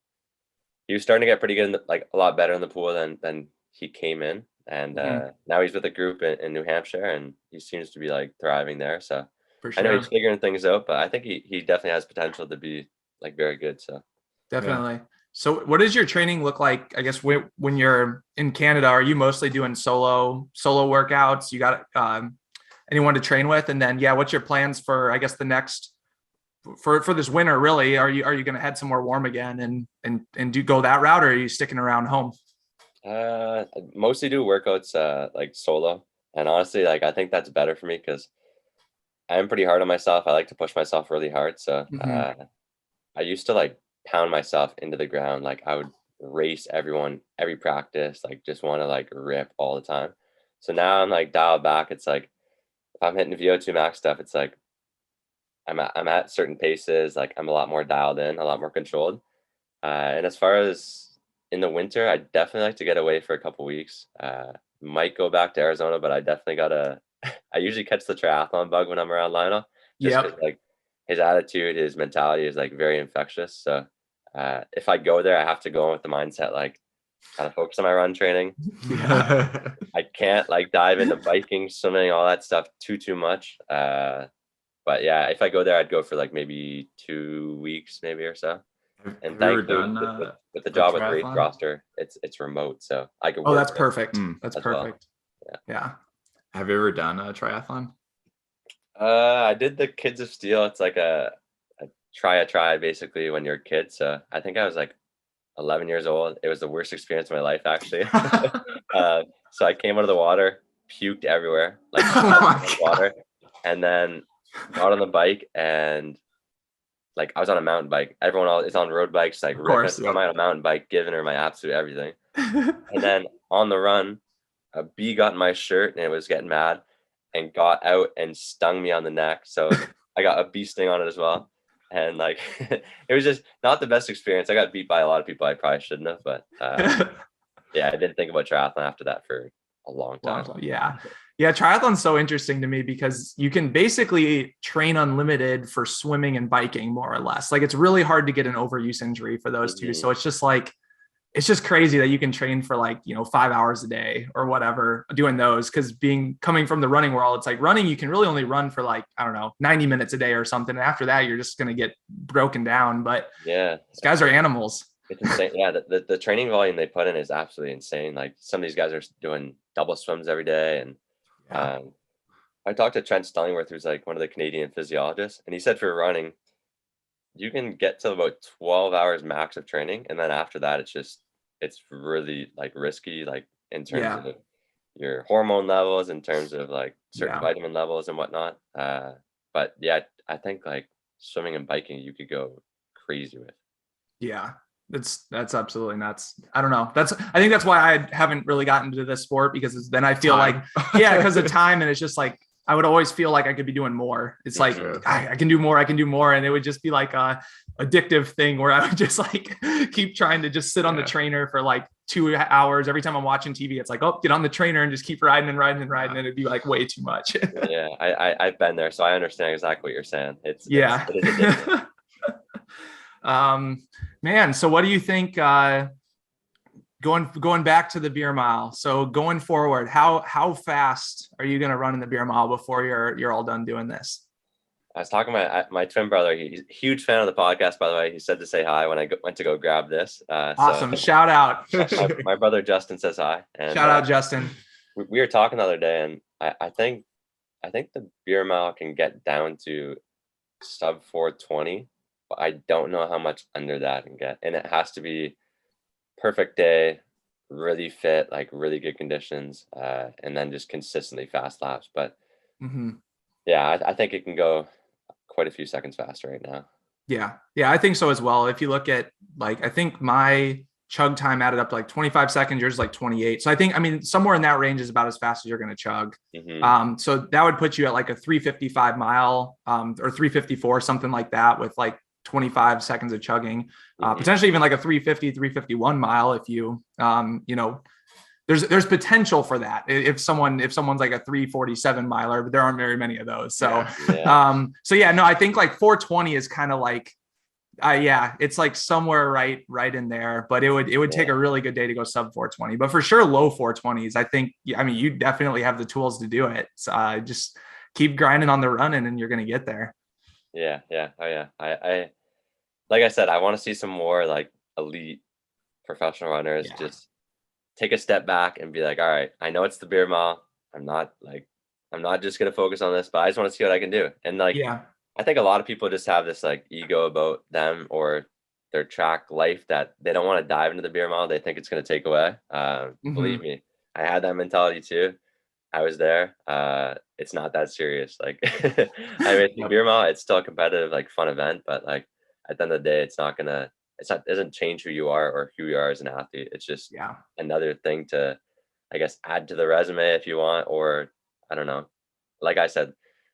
Speaker 5: was starting to get pretty good, like a lot better in the pool than he came in, and
Speaker 3: Mhm.
Speaker 5: now he's with a group in New Hampshire, and he seems to be like thriving there. So
Speaker 3: For
Speaker 5: I know he's
Speaker 3: sure.
Speaker 5: figuring things out, but I think he definitely has potential to be like very good. So
Speaker 3: Definitely. So what does your training look like? I guess when you're in Canada, are you mostly doing solo workouts? You got anyone to train with? And then, yeah, what's your plans for, I guess, the next for this winter, really? Are you going to head somewhere warm again and do go that route, or are you sticking around home?
Speaker 5: I mostly do workouts like solo, and honestly, like I think that's better for me because I'm pretty hard on myself. I like to push myself really hard. So
Speaker 3: Hmm.
Speaker 5: I used to like pound myself into the ground. Like I would race everyone every practice, like just want to like rip all the time. So now I'm like dialed back. It's like if I'm hitting the VO2 max stuff, it's like I'm at certain paces. Like I'm a lot more dialed in, a lot more controlled. And as far as in the winter, I definitely like to get away for a couple weeks. Might go back to Arizona, but I definitely gotta. I usually catch the triathlon bug when I'm around Lionel, just because
Speaker 3: Yep.
Speaker 5: like his attitude, his mentality is like very infectious. So if I go there, I have to go in with the mindset like kind of focus on my run training.
Speaker 3: Yeah.
Speaker 5: I can't like dive into biking, swimming, all that stuff too much. But yeah, if I go there, I'd go for like maybe 2 weeks, maybe or so. And
Speaker 4: Have you ever
Speaker 5: thankfully,
Speaker 4: done
Speaker 5: with the
Speaker 4: a
Speaker 5: job with the race
Speaker 4: triathlon?
Speaker 5: roster, it's remote, so I could
Speaker 3: Oh,
Speaker 5: work
Speaker 3: that's
Speaker 5: it
Speaker 3: perfect.
Speaker 4: Hmm.
Speaker 3: That's
Speaker 5: as well.
Speaker 3: perfect.
Speaker 5: Yeah.
Speaker 3: Yeah.
Speaker 4: Have you ever done a triathlon?
Speaker 5: I did the Kids of Steel. It's like a try basically when you're a kid. So I think I was like 11 years old. It was the worst experience of my life actually. So I came out of the water, puked everywhere, like
Speaker 3: Oh my God.
Speaker 5: water, and then got on the bike and like I was on a mountain bike. Everyone else is on road bikes, like
Speaker 3: Of
Speaker 5: ripping.
Speaker 3: course.
Speaker 5: I'm on a mountain bike, giving her my absolute everything. And then on the run, a bee got in my shirt and it was getting mad and got out and stung me on the neck. So I got a bee sting on it as well. And like it was just not the best experience. I got beat by a lot of people I probably shouldn't have, but yeah, I didn't think about triathlon after that for a long
Speaker 3: Long
Speaker 5: time.
Speaker 3: time. Yeah. Yeah. Triathlon's so interesting to me because you can basically train unlimited for swimming and biking, more or less. Like it's really hard to get an overuse injury for those two.
Speaker 5: Mhm.
Speaker 3: So it's just like, it's just crazy that you can train for like, 5 hours a day or whatever doing those. Cause coming from the running world, it's like running, you can really only run for like, I don't know, 90 minutes a day or something. And after that, you're just going to get broken down. But
Speaker 5: Yeah.
Speaker 3: these guys are animals.
Speaker 5: It's insane. Yeah, the training volume they put in is absolutely insane. Like some of these guys are doing double swims every day. And
Speaker 3: Yeah.
Speaker 5: I talked to Trent Stellingworth, who's like one of the Canadian physiologists, and he said for running, you can get to about 12 hours max of training. And then after that, it's really like risky, like in terms
Speaker 3: Yeah.
Speaker 5: of your hormone levels, in terms of like certain
Speaker 3: Yeah.
Speaker 5: vitamin levels and whatnot. But yeah, I think like swimming and biking, you could go crazy with.
Speaker 3: Yeah. That's absolutely nuts. I don't know. I think that's why I haven't really gotten into this sport because then I feel like, yeah, because of time. And it's just like, I would always feel like I could be doing more. It's like,
Speaker 5: Mhm.
Speaker 3: I can do more. I can do more. And it would just be like a addictive thing where I would just like keep trying to just sit on the
Speaker 4: Yeah.
Speaker 3: trainer for like 2 hours. Every time I'm watching TV, it's like, oh, get on the trainer and just keep riding and riding and riding. And it'd be like way too much.
Speaker 5: Yeah, I've been there, so I understand exactly what you're saying.
Speaker 3: Yeah.
Speaker 5: It is addictive.
Speaker 3: Man, so what do you think going back to the beer mile? So going forward, how fast are you going to run in the beer mile before you're all done doing this?
Speaker 5: I was talking to my twin brother. He's a huge fan of the podcast, by the way. He said to say hi when I went to go grab this.
Speaker 3: Awesome. Shout out.
Speaker 5: My brother Justin says hi. And
Speaker 3: Shout out, Justin.
Speaker 5: we were talking the other day, and I think the beer mile can get down to sub 420, but I don't know how much under that can get. And it has to be perfect day, really fit, like really good conditions, and then just consistently fast laps. But
Speaker 3: Mm-hmm.
Speaker 5: yeah, I think it can go quite a few seconds faster right now.
Speaker 3: Yeah. Yeah. I think so as well. If you look at like, I think my chug time added up to like 25 seconds. Yours is like 28. So I think, I mean, somewhere in that range is about as fast as you're going to chug. So that would put you at like a 355 mile or 354, something like that, with like 25 seconds of chugging, potentially even like a 350, 351 mile. If you, you know, there's potential for that. If someone's like a 347 miler, but there aren't very many of those. So, so yeah, no, I think like 420 is kind of like, it's like somewhere right in there, but it would take a really good day to go sub 420, but for sure low 420s. I think, I mean, you definitely have the tools to do it. So, just keep grinding on the running and you're going to get there.
Speaker 5: Yeah. Oh yeah. I like I said, I want to see some more like elite professional runners just take a step back and be like, all right, I know it's the beer mile. I'm not just going to focus on this, but I just want to see what I can do. And like, I think a lot of people just have this like ego about them or their track life that they don't want to dive into the beer mile. They think it's going to take away. Believe me, I had that mentality too. I was there. It's not that serious. Like, I mean, beer mile, it's still a competitive, like fun event, but like at the end of the day, it doesn't change who you are or who you are as an athlete. It's just another thing to, I guess, add to the resume if you want, or I don't know. Like I said,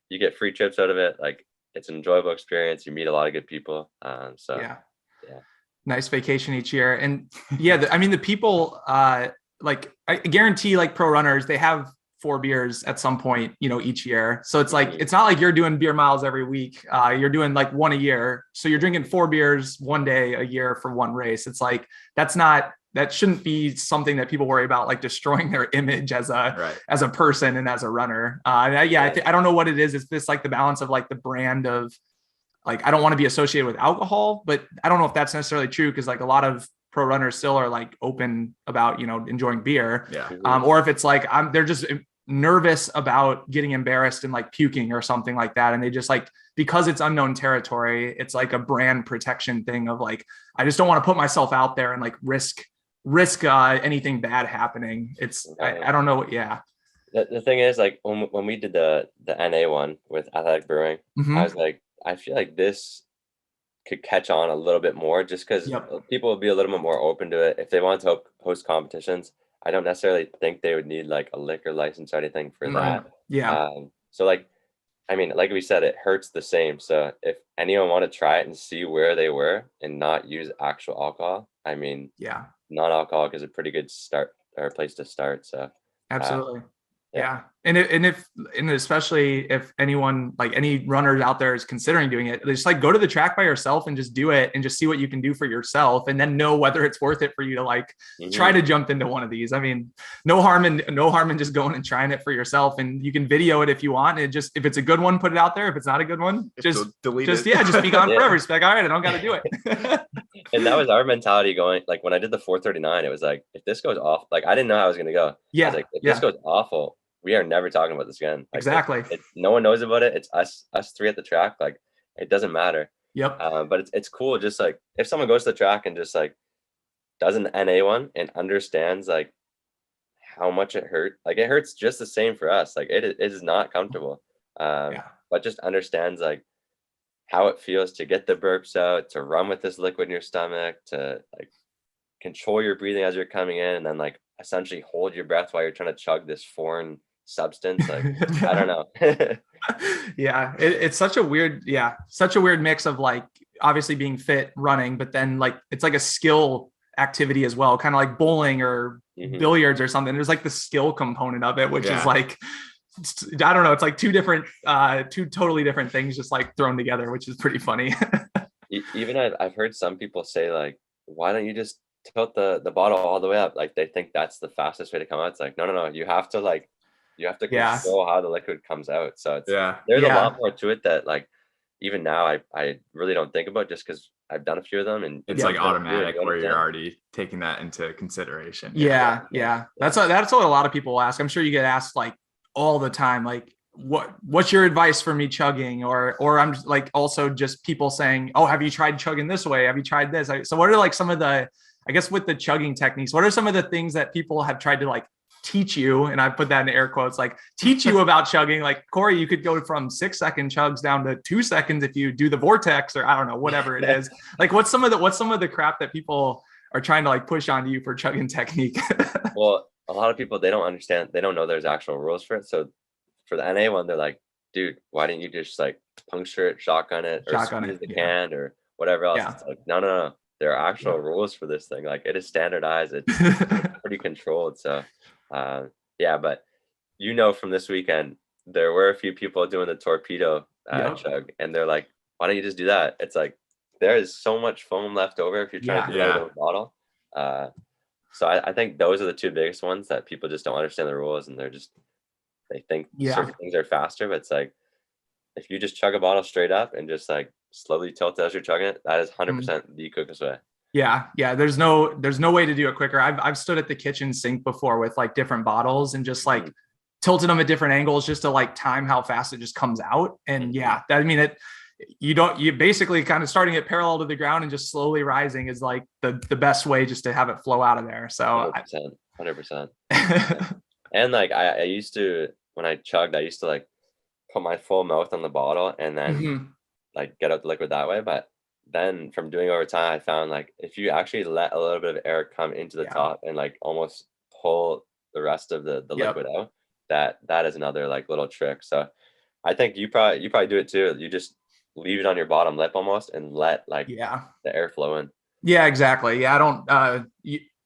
Speaker 5: you get free trips out of it. Like, it's an enjoyable experience. You meet a lot of good people.
Speaker 3: Nice vacation each year. And I mean, the people, like I guarantee like pro runners, they have 4 beers at some point, you know, each year. So it's like, it's not like you're doing beer miles every week. You're doing like 1 a year. So you're drinking 4 beers one day a year for one race. It's like, that shouldn't be something that people worry about, like destroying their image as a person and as a runner. I don't know what it is. It's this like the balance of like the brand of like, I don't want to be associated with alcohol, but I don't know if that's necessarily true. Cause like a lot of pro runners still are like open about, you know, enjoying beer. Or if it's like, they're just nervous about getting embarrassed and like puking or something like that. And they just like, because it's unknown territory, it's like a brand protection thing of like, I just don't want to put myself out there and like risk anything bad happening. I don't know.
Speaker 5: The thing is, like when we did the NA one with Athletic Brewing, I was like, I feel like this could catch on a little bit more just because people will be a little bit more open to it if they want to host competitions. I don't necessarily think they would need like a liquor license or anything for that. So like, I mean, like we said, it hurts the same. So if anyone want to try it and see where they were and not use actual alcohol, I mean, non-alcoholic is a pretty good start or place to start. So
Speaker 3: absolutely. And especially if anyone, like any runners out there is considering doing it, just like go to the track by yourself and just do it and just see what you can do for yourself and then know whether it's worth it for you to like try to jump into one of these. I mean, no harm in just going and trying it for yourself, and you can video it if you want. And just, if it's a good one, put it out there. If it's not a good one, just delete it. Just be gone forever. Just be like, all right, I don't got to do it.
Speaker 5: And that was our mentality going, like when I did the 439, it was like, if this goes off, like I didn't know how I was going to go. I was like, if this goes awful, we are never talking about this again. Like,
Speaker 3: exactly.
Speaker 5: No one knows about it. It's us 3 at the track. Like, it doesn't matter. But it's cool. Just like if someone goes to the track and just like does an NA one and understands like how much it hurt. Like it hurts just the same for us. Like it is not comfortable. But just understands like how it feels to get the burps out, to run with this liquid in your stomach, to like control your breathing as you're coming in, and then like essentially hold your breath while you're trying to chug this foreign substance. Like I don't know.
Speaker 3: It's such a weird mix of like obviously being fit, running, but then like it's like a skill activity as well, kind of like bowling or billiards or something. There's like the skill component of it, which is like, I don't know, it's like two totally different things just like thrown together, which is pretty funny.
Speaker 5: Even I've heard some people say like, why don't you just tilt the bottle all the way up? Like they think that's the fastest way to come out. It's like, no, you have to control how the liquid comes out. So it's there's a lot more to it that like even now I really don't think about, just because I've done a few of them, and
Speaker 4: it's like automatic where you're already taking that into consideration.
Speaker 3: That's what a lot of people ask. I'm sure you get asked like all the time, like what's your advice for me chugging, or I'm just, like also just people saying, oh, have you tried chugging this way, have you tried this? So what are like some of the, I guess with the chugging techniques, what are some of the things that people have tried to like teach you, and I put that in air quotes, like teach you about chugging? Like Corey, you could go from 6-second chugs down to 2 seconds if you do the vortex, or I don't know, whatever it is. Like what's some of the crap that people are trying to like push on you for chugging technique.
Speaker 5: Well, a lot of people, they don't understand. They don't know there's actual rules for it. So for the NA one, they're like, dude, why didn't you just like puncture it, shotgun it, or
Speaker 3: Shotgun
Speaker 5: squeeze
Speaker 3: it,
Speaker 5: the
Speaker 3: yeah.
Speaker 5: can or whatever else?
Speaker 3: Yeah.
Speaker 5: It's like, no. There are actual rules for this thing. Like it is standardized. It's pretty controlled. So yeah, but from this weekend, there were a few people doing the torpedo
Speaker 3: Yep.
Speaker 5: chug, and they're like, why don't you just do that? It's like there is so much foam left over if you're trying to do that with a bottle. So I think those are the two biggest ones that people just don't understand the rules, and they think certain things are faster, but it's like if you just chug a bottle straight up and just like slowly tilt it as you're chugging it, that is 100% the quickest way.
Speaker 3: Yeah. There's no way to do it quicker. I've stood at the kitchen sink before with like different bottles and just like tilted them at different angles just to like time how fast it just comes out. And you basically kind of starting it parallel to the ground and just slowly rising is like the best way just to have it flow out of there. So
Speaker 5: 100%. And like I used to, when I chugged, I used to like put my full mouth on the bottle and then like get out the liquid that way. But then from doing over time, I found like if you actually let a little bit of air come into the top and like almost pull the rest of the liquid out, that is another like little trick. So I think you probably do it too. You just leave it on your bottom lip almost and let like the air flow in. Yeah, exactly. Yeah, I don't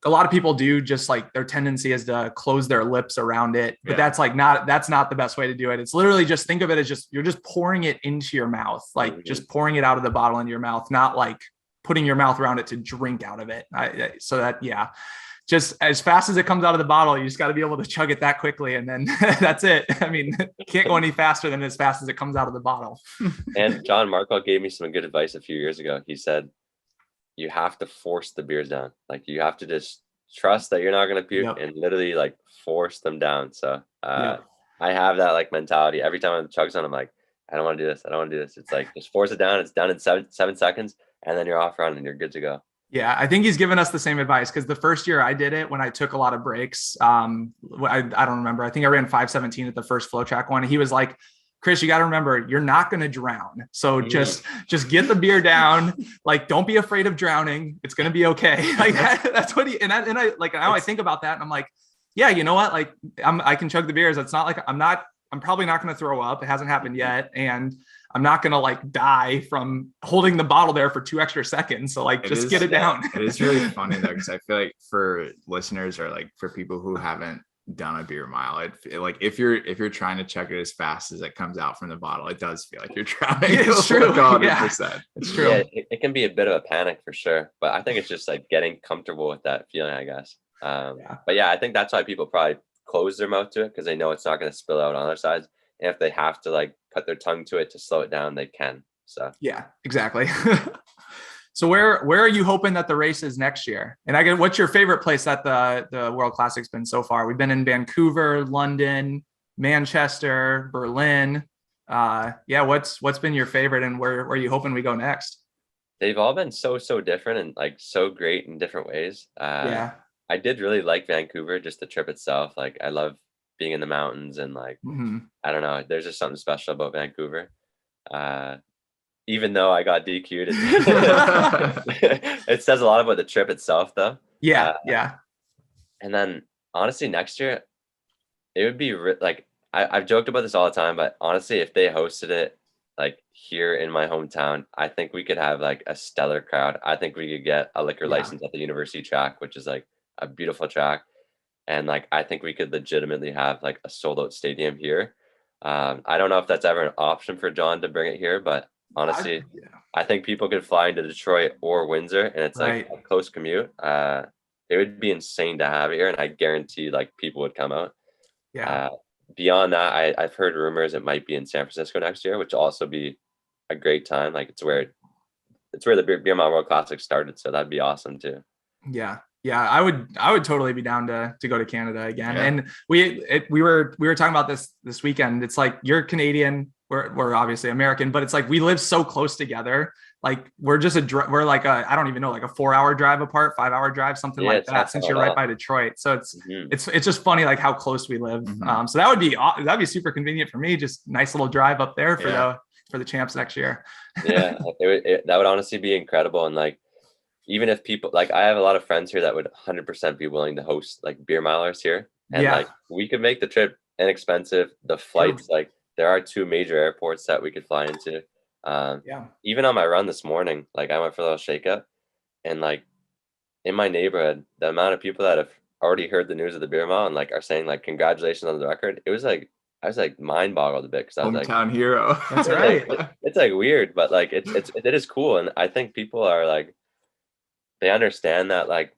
Speaker 5: a lot of people do just like their tendency is to close their lips around it, but that's not the best way to do it. It's literally just think of it as you're just pouring it into your mouth, like just pouring it out of the bottle into your mouth, not like putting your mouth around it to drink out of it. Just as fast as it comes out of the bottle, you just got to be able to chug it that quickly. And then that's it. I mean, can't go any faster than as fast as it comes out of the bottle. And John Markle gave me some good advice a few years ago. He said, you have to force the beers down. Like you have to just trust that you're not going to puke and literally like force them down. So I have that like mentality every time I'm chugging on. I'm like, I don't want to do this. I don't want to do this. It's like, just force it down. It's done in seven seconds. And then you're off running and you're good to go. Yeah. I think he's given us the same advice. Cause the first year I did it when I took a lot of breaks, I don't remember. I think I ran 5:17 at the first flow track one. He was like, Chris, you got to remember, you're not going to drown. So just get the beer down. Like, don't be afraid of drowning. It's going to be okay. Like that's what I like, now I think about that and I'm like, yeah, you know what? Like I can chug the beers. It's not like I'm probably not going to throw up. It hasn't happened yet. And I'm not going to like die from holding the bottle there for 2 extra seconds. So like, just get it down.
Speaker 4: It is really funny though. Cause I feel like for listeners or like for people who haven't done a beer mile, it like if you're trying to chug it as fast as it comes out from the bottle, it does feel like you're drowning. It's true. 100%. It's true. Yeah, it can be a bit of a panic for sure, but I think it's just like getting comfortable with that feeling, I guess. But yeah, I think that's why people probably close their mouth to it because they know it's not going to spill out on their sides, and if they have to like put their tongue to it to slow it down, they can. So yeah, exactly. So where are you hoping that the race is next year? And what's your favorite place that the World Classic's been so far? We've been in Vancouver, London, Manchester, Berlin. What's been your favorite, and where are you hoping we go next? They've all been so different and like so great in different ways. I did really like Vancouver, just the trip itself. Like I love being in the mountains and like I don't know, there's just something special about Vancouver. Even though I got DQ'd, it says a lot about the trip itself, though. Yeah. And then, honestly, next year, it would be like I've joked about this all the time, but honestly, if they hosted it like here in my hometown, I think we could have like a stellar crowd. I think we could get a liquor license at the university track, which is like a beautiful track, and like I think we could legitimately have like a sold out stadium here. I don't know if that's ever an option for John to bring it here, but honestly, I think people could fly into Detroit or Windsor, and it's like a close commute. It would be insane to have it here, and I guarantee like people would come out. Beyond that, I've heard rumors it might be in San Francisco next year, which will also be a great time. Like it's where the Beer Mile World Classic started, so that'd be awesome too. Yeah, I would totally be down to go to Canada again. And we were talking about this weekend. It's like you're Canadian, we're obviously American, but it's like we live so close together. Like we're like I don't even know, like a 4-hour drive apart, 5-hour drive, something like that, since you're right by Detroit. So it's just funny like how close we live. So that'd be super convenient for me. Just nice little drive up there for the champs next year. That would honestly be incredible. And like
Speaker 5: even if people like, I have a lot of friends here that would 100% be willing to host like beer milers here, and
Speaker 3: Yeah.
Speaker 5: like we could make the trip inexpensive. The flights, like there are 2 major airports that we could fly into.
Speaker 3: Yeah.
Speaker 5: Even on my run this morning, like I went for a little shakeup, and like in my neighborhood, the amount of people that have already heard the news of the beer mile and like are saying like congratulations on the record, it was like I was like mind boggled a bit because I was like,
Speaker 4: Hometown hero.
Speaker 3: That's right.
Speaker 5: it's like weird, but like it is cool, and I think people are like they understand that like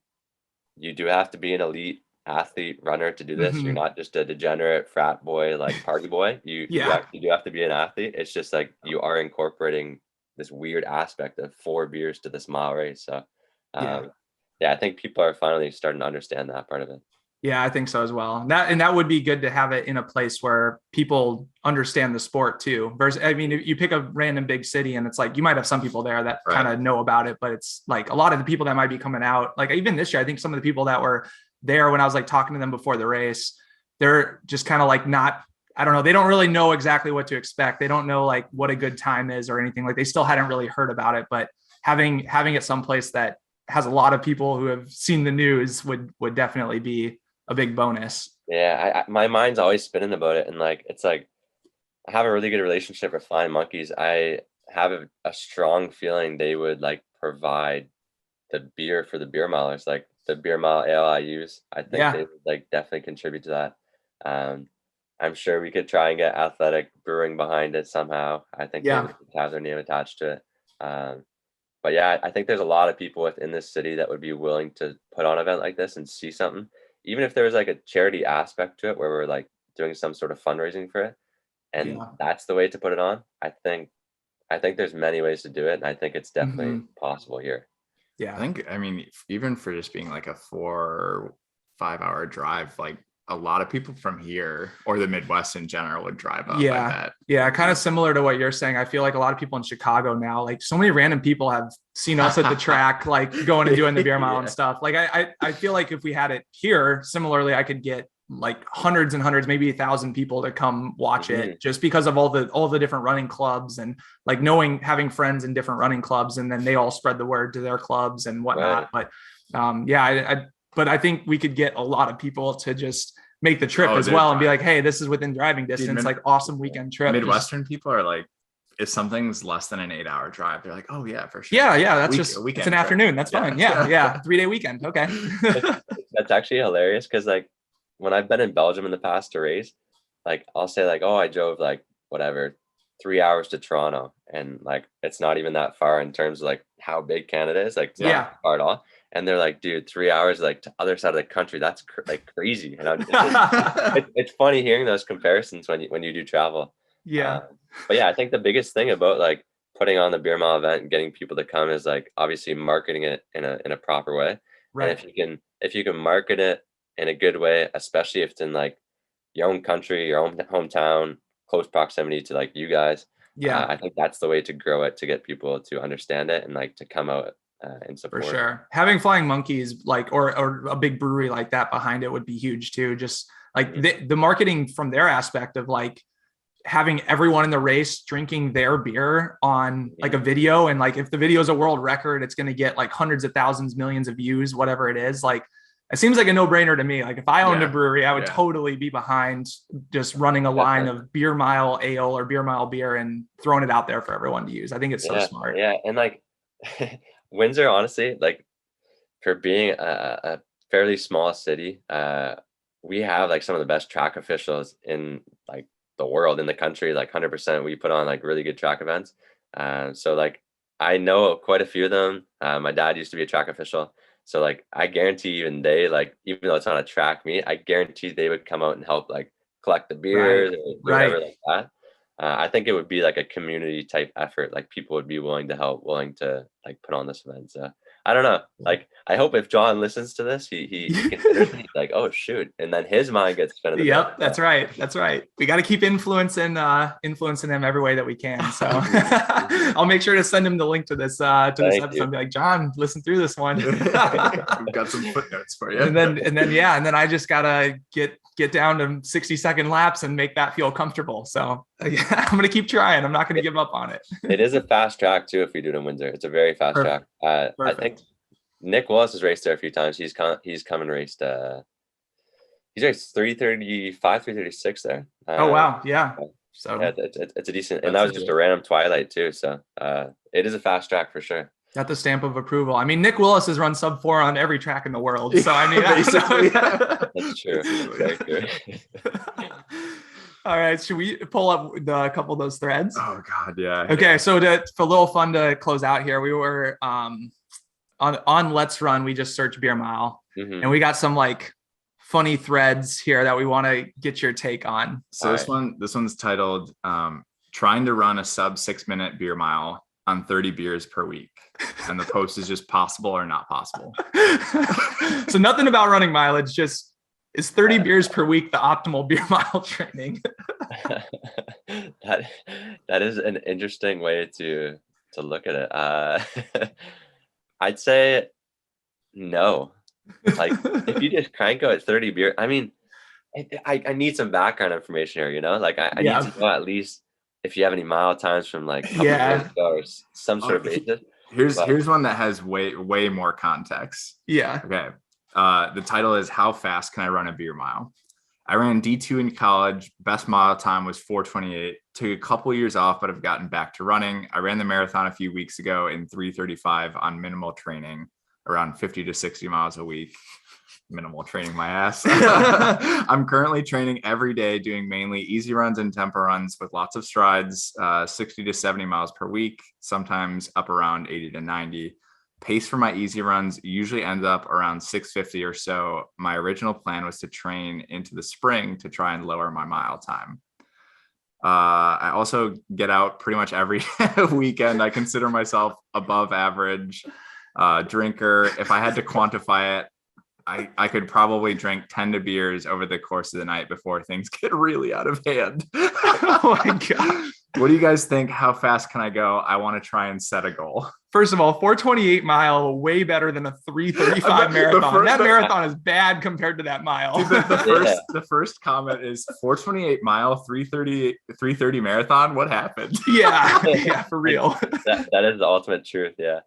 Speaker 5: you do have to be an elite athlete runner to do this. You're
Speaker 3: Mhm.
Speaker 5: not just a degenerate frat boy like party boy. You
Speaker 3: Yeah.
Speaker 5: actually do have to be an athlete. It's just like you are incorporating this weird aspect of 4 beers to this mile race. So
Speaker 3: Yeah.
Speaker 5: yeah, I think people are finally starting to understand that part of it.
Speaker 3: Yeah, I think so as well. That would be good to have it in a place where people understand the sport too. Versus, I mean, if you pick a random big city and it's like you might have some people there that
Speaker 4: Right.
Speaker 3: kind of know about it, but it's like a lot of the people that might be coming out, like even this year, I think some of the people that were there when I was like talking to them before the race, they're just kind of like not, I don't know, they don't really know exactly what to expect. They don't know like what a good time is or anything. Like they still hadn't really heard about it, but having it someplace that has a lot of people who have seen the news would definitely be a big bonus.
Speaker 5: Yeah, my mind's always spinning about it, and like it's like I have a really good relationship with Flying Monkeys. I have a strong feeling they would like provide the beer for the beer milers, like the beer mile ale I use. I think
Speaker 3: Yeah.
Speaker 5: they would like definitely contribute to that. I'm sure we could try and get Athletic Brewing behind it somehow. I think they
Speaker 3: Yeah.
Speaker 5: would have their name attached to it. But yeah, I think there's a lot of people within this city that would be willing to put on an event like this and see something, even if there was like a charity aspect to it where we're like doing some sort of fundraising for it, and
Speaker 3: Yeah.
Speaker 5: that's the way to put it on. I think there's many ways to do it, and I think it's definitely possible here.
Speaker 3: Yeah.
Speaker 4: I think, I mean, even for just being like a 4 or 5 hour drive, like a lot of people from here or the Midwest in general would drive up.
Speaker 3: Yeah.
Speaker 4: I bet.
Speaker 3: Yeah, kind of similar to what you're saying. I feel like a lot of people in Chicago now, like so many random people have seen us at the track, like going and doing the beer mile and stuff. Like I feel like if we had it here, similarly, I could get like hundreds and hundreds, maybe 1,000 people to come watch it just because of all the different running clubs and like having friends in different running clubs, and then they all spread the word to their clubs and whatnot.
Speaker 5: Right.
Speaker 3: But but I think we could get a lot of people to just make the trip as
Speaker 4: they're
Speaker 3: well and be
Speaker 4: fine.
Speaker 3: like, hey, this is within driving distance, like awesome weekend trip.
Speaker 4: Midwestern people are like, if something's less than an 8-hour drive, they're like, oh yeah, for sure.
Speaker 3: Yeah, that's
Speaker 4: A
Speaker 3: it's
Speaker 4: weekend
Speaker 3: an
Speaker 4: trip.
Speaker 3: afternoon. That's fine. Yeah. 3-day weekend. Okay.
Speaker 5: That's actually hilarious because like when I've been in Belgium in the past to race, like I'll say like, oh, I drove like whatever 3 hours to Toronto, and like it's not even that far in terms of like how big Canada is. Like it's not far at all. And they're like, dude, 3 hours like to other side of the country. That's like crazy. And it's funny hearing those comparisons when you do travel.
Speaker 3: Yeah.
Speaker 5: But yeah, I think the biggest thing about like putting on the beer mile event and getting people to come is like obviously marketing it in a proper way.
Speaker 3: Right.
Speaker 5: And if you can market it in a good way, especially if it's in like your own country, your own hometown, close proximity to like you guys.
Speaker 3: Yeah.
Speaker 5: I think that's the way to grow it, to get people to understand it and like to come out and support.
Speaker 3: For sure. Having Flying Monkeys like or a big brewery like that behind it would be huge too. Just like the marketing from their aspect of like having everyone in the race drinking their beer on like a video, and like if the video is a world record, it's going to get like hundreds of thousands, millions of views, whatever it is. Like it seems like a no-brainer to me. Like if I owned a brewery, I would totally be behind just running a line of beer mile ale or beer mile beer and throwing it out there for everyone to use. I think it's so smart.
Speaker 5: Yeah. And like Windsor, honestly, like for being a fairly small city, we have like some of the best track officials in like the world, in the country. Like 100%, we put on like really good track events. So like I know quite a few of them. My dad used to be a track official, so like I guarantee even they, like, even though it's not a track meet, I guarantee they would come out and help like collect the beers or whatever like that. I think it would be like a community type effort. Like people would be willing to help, willing to like put on this event. So I don't know. Like I hope if John listens to this, he considers it like, oh shoot, and then his mind gets spinning.
Speaker 3: Yep, that's right. That's right. We got to keep influencing him every way that we can. So I'll make sure to send him the link to this episode. And be like, John, listen through this one.
Speaker 4: We've got some footnotes for you.
Speaker 3: And then I just gotta get down to 60-second laps and make that feel comfortable. So I'm gonna keep trying. I'm not gonna give up on it.
Speaker 5: It is a fast track too if we do it in Windsor. It's a very fast track. I think Nick Wallace has raced there a few times. He's come and raced. He's raced 335, 336 there.
Speaker 3: Oh wow, yeah. So
Speaker 5: yeah, it's a decent, and that was just a random twilight too. So it is a fast track for sure.
Speaker 3: Got the stamp of approval. I mean, Nick Willis has run sub 4 on every track in the world. So I mean,
Speaker 4: basically,
Speaker 5: that's true. Very true.
Speaker 3: All right, should we pull up a couple of those threads?
Speaker 4: Oh God, yeah.
Speaker 3: Okay, so for a little fun to close out here, we were on Let's Run. We just searched beer mile, and we got some like funny threads here that we want to get your take on.
Speaker 4: So this one's titled "Trying to Run a sub 6-minute beer mile on 30 beers per week," and the post is just possible or not possible.
Speaker 3: So nothing about running mileage, just is 30 beers per week the optimal beer mile training?
Speaker 5: that is an interesting way to look at it. I'd say no. Like if you just crank out 30 beer, I mean, I need some background information here, you know, like I need to know at least if you have any mile times from like or some sort of basis.
Speaker 4: Here's one that has way more context.
Speaker 3: Yeah.
Speaker 4: Okay. The title is "How Fast Can I Run a Beer Mile?" I ran D2 in college. Best mile time was 4:28. Took a couple years off, but I've gotten back to running. I ran the marathon a few weeks ago in 3:35 on minimal training, around 50 to 60 miles a week. Minimal training my ass. I'm currently training every day, doing mainly easy runs and tempo runs with lots of strides, 60 to 70 miles per week, sometimes up around 80 to 90. Pace for my easy runs usually ends up around 650 or so. My original plan was to train into the spring to try and lower my mile time. I also get out pretty much every weekend. I consider myself above average drinker. If I had to quantify it, I could probably drink 10 beers over the course of the night before things get really out of hand.
Speaker 3: Oh my God.
Speaker 4: What do you guys think? How fast can I go? I want to try and set a goal.
Speaker 3: First of all, 428 mile, way better than a 335 marathon. That marathon is bad compared to that mile.
Speaker 4: Dude, the first comment is 428 mile, 330 marathon. What happened?
Speaker 3: Yeah, for real.
Speaker 5: That is the ultimate truth. Yeah.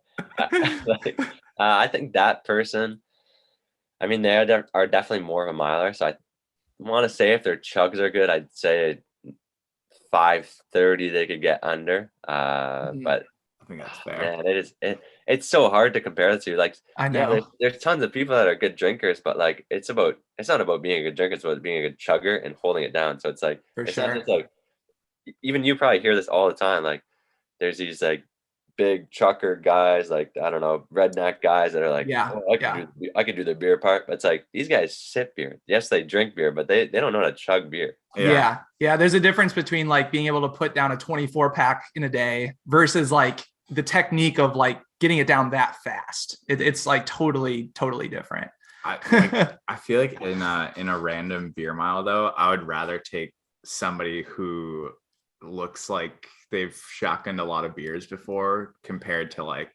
Speaker 5: I think that person, I mean, they are definitely more of a miler. So I want to say if their chugs are good, I'd say 5:30 they could get under. But
Speaker 4: I think that's fair.
Speaker 5: Man, it's so hard to compare the two. Like,
Speaker 3: I know
Speaker 5: there's tons of people that are good drinkers, but like it's not about being a good drinker, it's about being a good chugger and holding it down. So it's like,
Speaker 3: for
Speaker 5: it's
Speaker 3: sure.
Speaker 5: not just like, even you probably hear this all the time. Like there's these like big trucker guys, like I don't know, redneck guys that are like, I could do the beer part, but it's like these guys sip beer. Yes, they drink beer, but they don't know how to chug beer.
Speaker 3: Yeah. There's a difference between like being able to put down a 24 pack in a day versus like the technique of like getting it down that fast. It's like totally different.
Speaker 4: I feel like in a random beer mile though, I would rather take somebody who looks like they've shotgunned a lot of beers before compared to like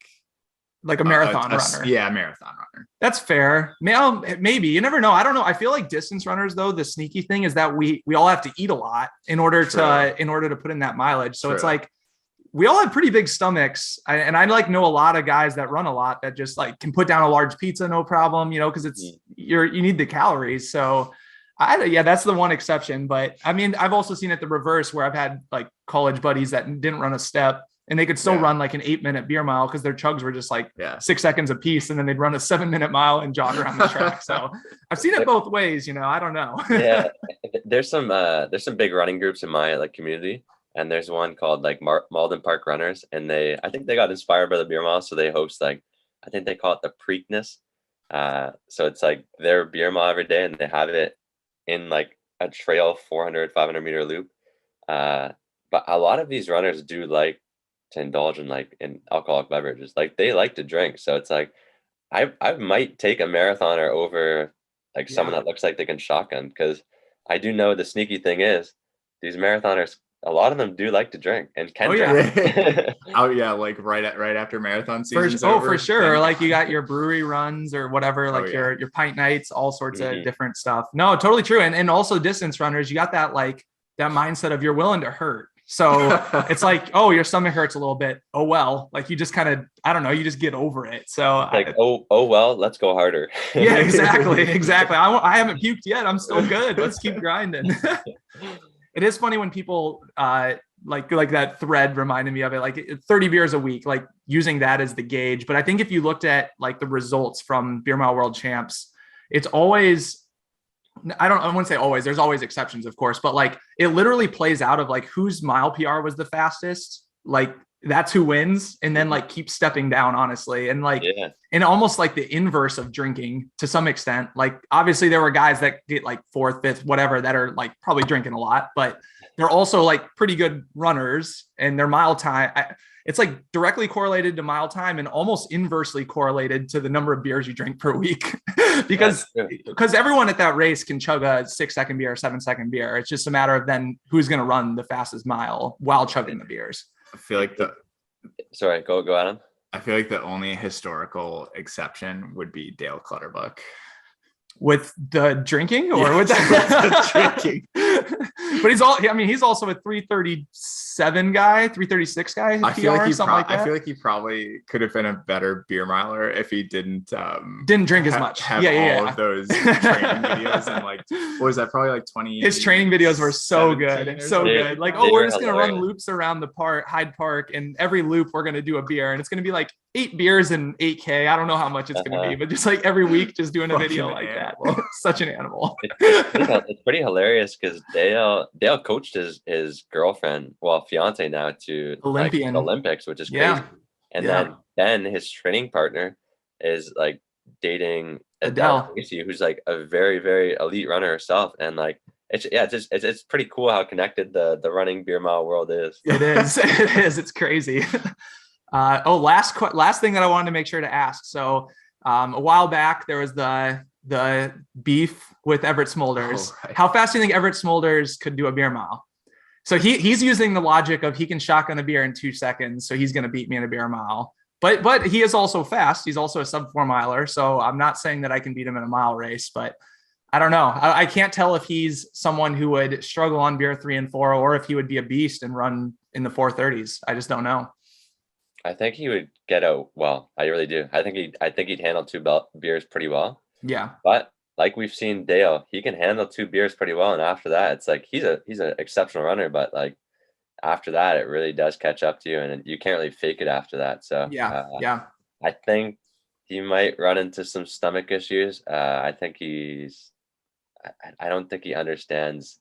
Speaker 3: a marathon runner.
Speaker 4: Yeah, a marathon runner.
Speaker 3: That's fair. Maybe, you never know. I don't know. I feel like distance runners though, the sneaky thing is that we all have to eat a lot in order to put in that mileage. So it's like we all have pretty big stomachs, and I like know a lot of guys that run a lot that just like can put down a large pizza no problem, you know, because it's you need the calories. So that's the one exception. But I mean, I've also seen it the reverse where I've had like college buddies that didn't run a step and they could still run like an 8-minute beer mile because their chugs were just like 6 seconds a piece, and then they'd run a 7-minute mile and jog around the track. So I've seen it both ways, you know. I don't know.
Speaker 5: Yeah, there's some big running groups in my like community, and there's one called like Malden Park Runners, and I think they got inspired by the beer mile, so they host like, I think they call it the Preakness. So it's like their beer mile every day, and they have it in like a trail 400-500 meter loop. But a lot of these runners do like to indulge in alcoholic beverages. Like they like to drink. So it's like I might take a marathoner over like someone that looks like they can shotgun, because I do know the sneaky thing is these marathoners, a lot of them do like to drink and can drink.
Speaker 4: Like right after marathon season.
Speaker 3: For sure. Or like you got your brewery runs or whatever, like your pint nights, all sorts of different stuff. No, totally true. And also distance runners, you got that like that mindset of you're willing to hurt. So it's like, oh, your stomach hurts a little bit. Oh, well, like you just kind of, I don't know, you just get over it. So
Speaker 5: Like, oh well, let's go harder.
Speaker 3: yeah, exactly. I haven't puked yet. I'm still good. Let's keep grinding. It is funny when people like that thread reminded me of it, like 30 beers a week, like using that as the gauge. But I think if you looked at like the results from Beer Mile World Champs, it's always, I wouldn't say always, there's always exceptions, of course, but like it literally plays out of like whose mile PR was the fastest, like that's who wins, and then like keep stepping down, honestly. And like, and almost like the inverse of drinking to some extent. Like obviously there were guys that get like fourth, fifth, whatever, that are like probably drinking a lot, but they're also like pretty good runners, and their mile time, it's like directly correlated to mile time and almost inversely correlated to the number of beers you drink per week. because everyone at that race can chug a 6-second beer or 7-second beer. It's just a matter of then who's going to run the fastest mile while chugging the beers.
Speaker 4: I feel like
Speaker 5: sorry, go Adam.
Speaker 4: I feel like the only historical exception would be Dale Clutterbuck.
Speaker 3: With the drinking or with the drinking? But he's also a 337 guy, 336 guy.
Speaker 4: I feel like he probably could have been a better beer miler if he didn't
Speaker 3: drink as much.
Speaker 4: Have all of those training videos, and like, what was that? Probably like 20.
Speaker 3: His training videos were so good, good. Like, oh, we're just gonna run loops around the Hyde Park, and every loop we're gonna do a beer, and it's gonna be like 8 beers and 8K. I don't know how much it's gonna be, but just like every week, just doing a video like that. Such an animal.
Speaker 5: It's pretty hilarious because Dale coached his girlfriend, fiance now, to
Speaker 3: Olympian
Speaker 5: Olympics, which is crazy. And then Ben, his training partner, is like dating Adele Tracy, who's like a very, very elite runner herself. And like it's pretty cool how connected the running beer mile world is.
Speaker 3: It is. It is. It's crazy. Last thing that I wanted to make sure to ask. So a while back there was the beef with Everett Smolders. Oh, right. How fast do you think Everett Smolders could do a beer mile? So he's using the logic of he can shotgun a beer in 2 seconds, so he's going to beat me in a beer mile. But he is also fast. He's also a sub 4 miler. So I'm not saying that I can beat him in a mile race, but I don't know. I can't tell if he's someone who would struggle on beer 3 and 4, or if he would be a beast and run in the 430s. I just don't know.
Speaker 5: I think he would get out well. I really do. I think he'd handle 2 beers pretty well.
Speaker 3: Yeah.
Speaker 5: But like we've seen Dale, he can handle 2 beers pretty well, and after that, it's like he's an exceptional runner. But like after that, it really does catch up to you, and you can't really fake it after that. So I think he might run into some stomach issues. I don't think he understands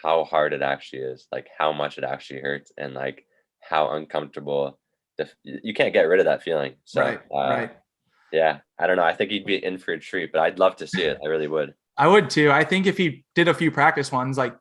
Speaker 5: how hard it actually is, like how much it actually hurts, and like how uncomfortable. You can't get rid of that feeling. So, right. Yeah, I don't know. I think he'd be in for a treat, but I'd love to see it. I really would.
Speaker 3: I would too. I think if he did a few practice ones, like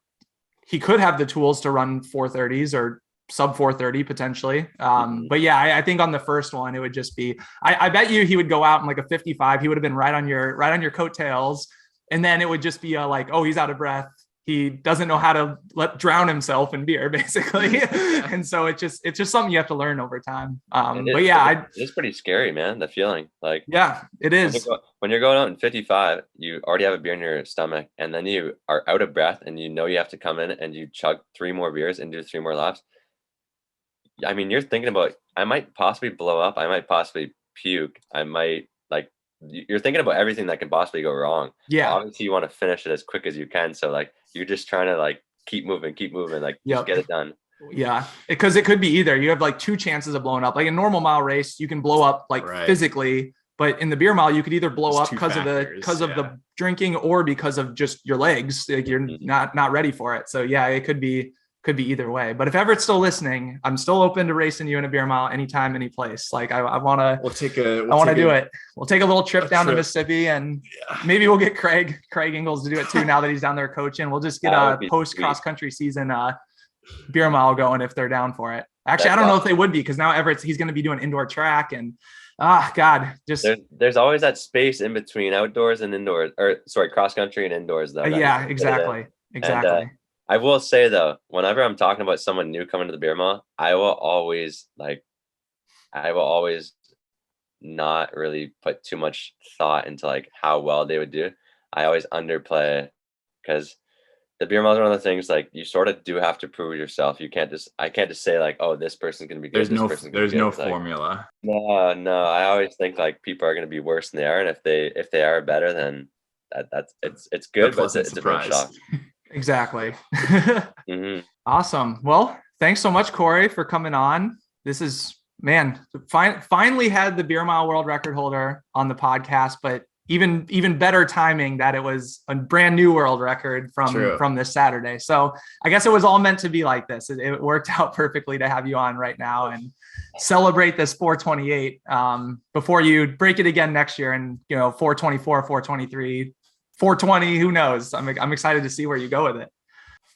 Speaker 3: he could have the tools to run 430s or sub 430 potentially. But yeah, I think on the first one, it would just be, I bet you he would go out in like a 55. He would have been right on your coattails. And then it would just be like, oh, he's out of breath. He doesn't know how to drown himself in beer, basically. And so it's just something you have to learn over time. But yeah,
Speaker 5: it's pretty scary, man. The feeling, like,
Speaker 3: yeah, it is.
Speaker 5: When you're going out in 55, you already have a beer in your stomach, and then you are out of breath, and you have to come in and you chug 3 more beers and do 3 more laps. I mean, you're thinking about, I might possibly blow up. I might possibly puke. I might you're thinking about everything that can possibly go wrong.
Speaker 3: Yeah.
Speaker 5: Obviously you want to finish it as quick as you can. So like, you're just trying to like keep moving, like just get it done.
Speaker 3: Yeah. Because it could be either. You have like 2 chances of blowing up. Like a normal mile race, you can blow up like physically, but in the beer mile, you could either blow up because of the drinking or because of just your legs. Like you're not ready for it. So yeah, it could be either way. But if Everett's still listening, I'm still open to racing you in a beer mile anytime, any place. Like I want to do it. We'll take a little trip down to Mississippi, and maybe we'll get Craig Ingalls to do it too. Now that he's down there coaching, we'll just get a post cross country season beer mile going if they're down for it. Actually, I don't know if they would be, because now he's going to be doing indoor track, and there's
Speaker 5: always that space in between outdoors and indoors, cross country and indoors though.
Speaker 3: Yeah, exactly.
Speaker 5: And, I will say though, whenever I'm talking about someone new coming to the beer mile, I will always not really put too much thought into like how well they would do. I always underplay, because the beer miles are one of the things like you sort of do have to prove yourself. I can't just say like, oh, this person's gonna be good.
Speaker 4: There's no
Speaker 5: It's like,
Speaker 4: formula.
Speaker 5: no. I always think like people are gonna be worse than they are, and if they are better, then it's good, but it's a big shock.
Speaker 3: Exactly.
Speaker 5: Mhm.
Speaker 3: Awesome. Well, thanks so much, Corey, for coming on. This is, man, finally had the beer mile world record holder on the podcast, but even better timing that it was a brand new world record from this Saturday. So I guess it was all meant to be like this. It worked out perfectly to have you on right now and celebrate this 428 before you break it again next year. And, 424, 423, 420, who knows? I'm excited to see where you go with it.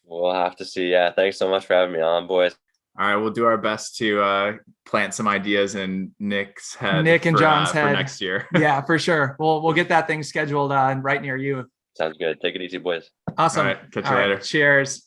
Speaker 5: We'll have to see. Yeah. Thanks so much for having me on, boys.
Speaker 4: All right, we'll do our best to plant some ideas in Nick's head.
Speaker 3: Nick and John's head
Speaker 4: for next year.
Speaker 3: Yeah, for sure. We'll get that thing scheduled right near you.
Speaker 5: Sounds good. Take it easy, boys.
Speaker 3: Awesome.
Speaker 4: All right, catch you later.
Speaker 3: Cheers.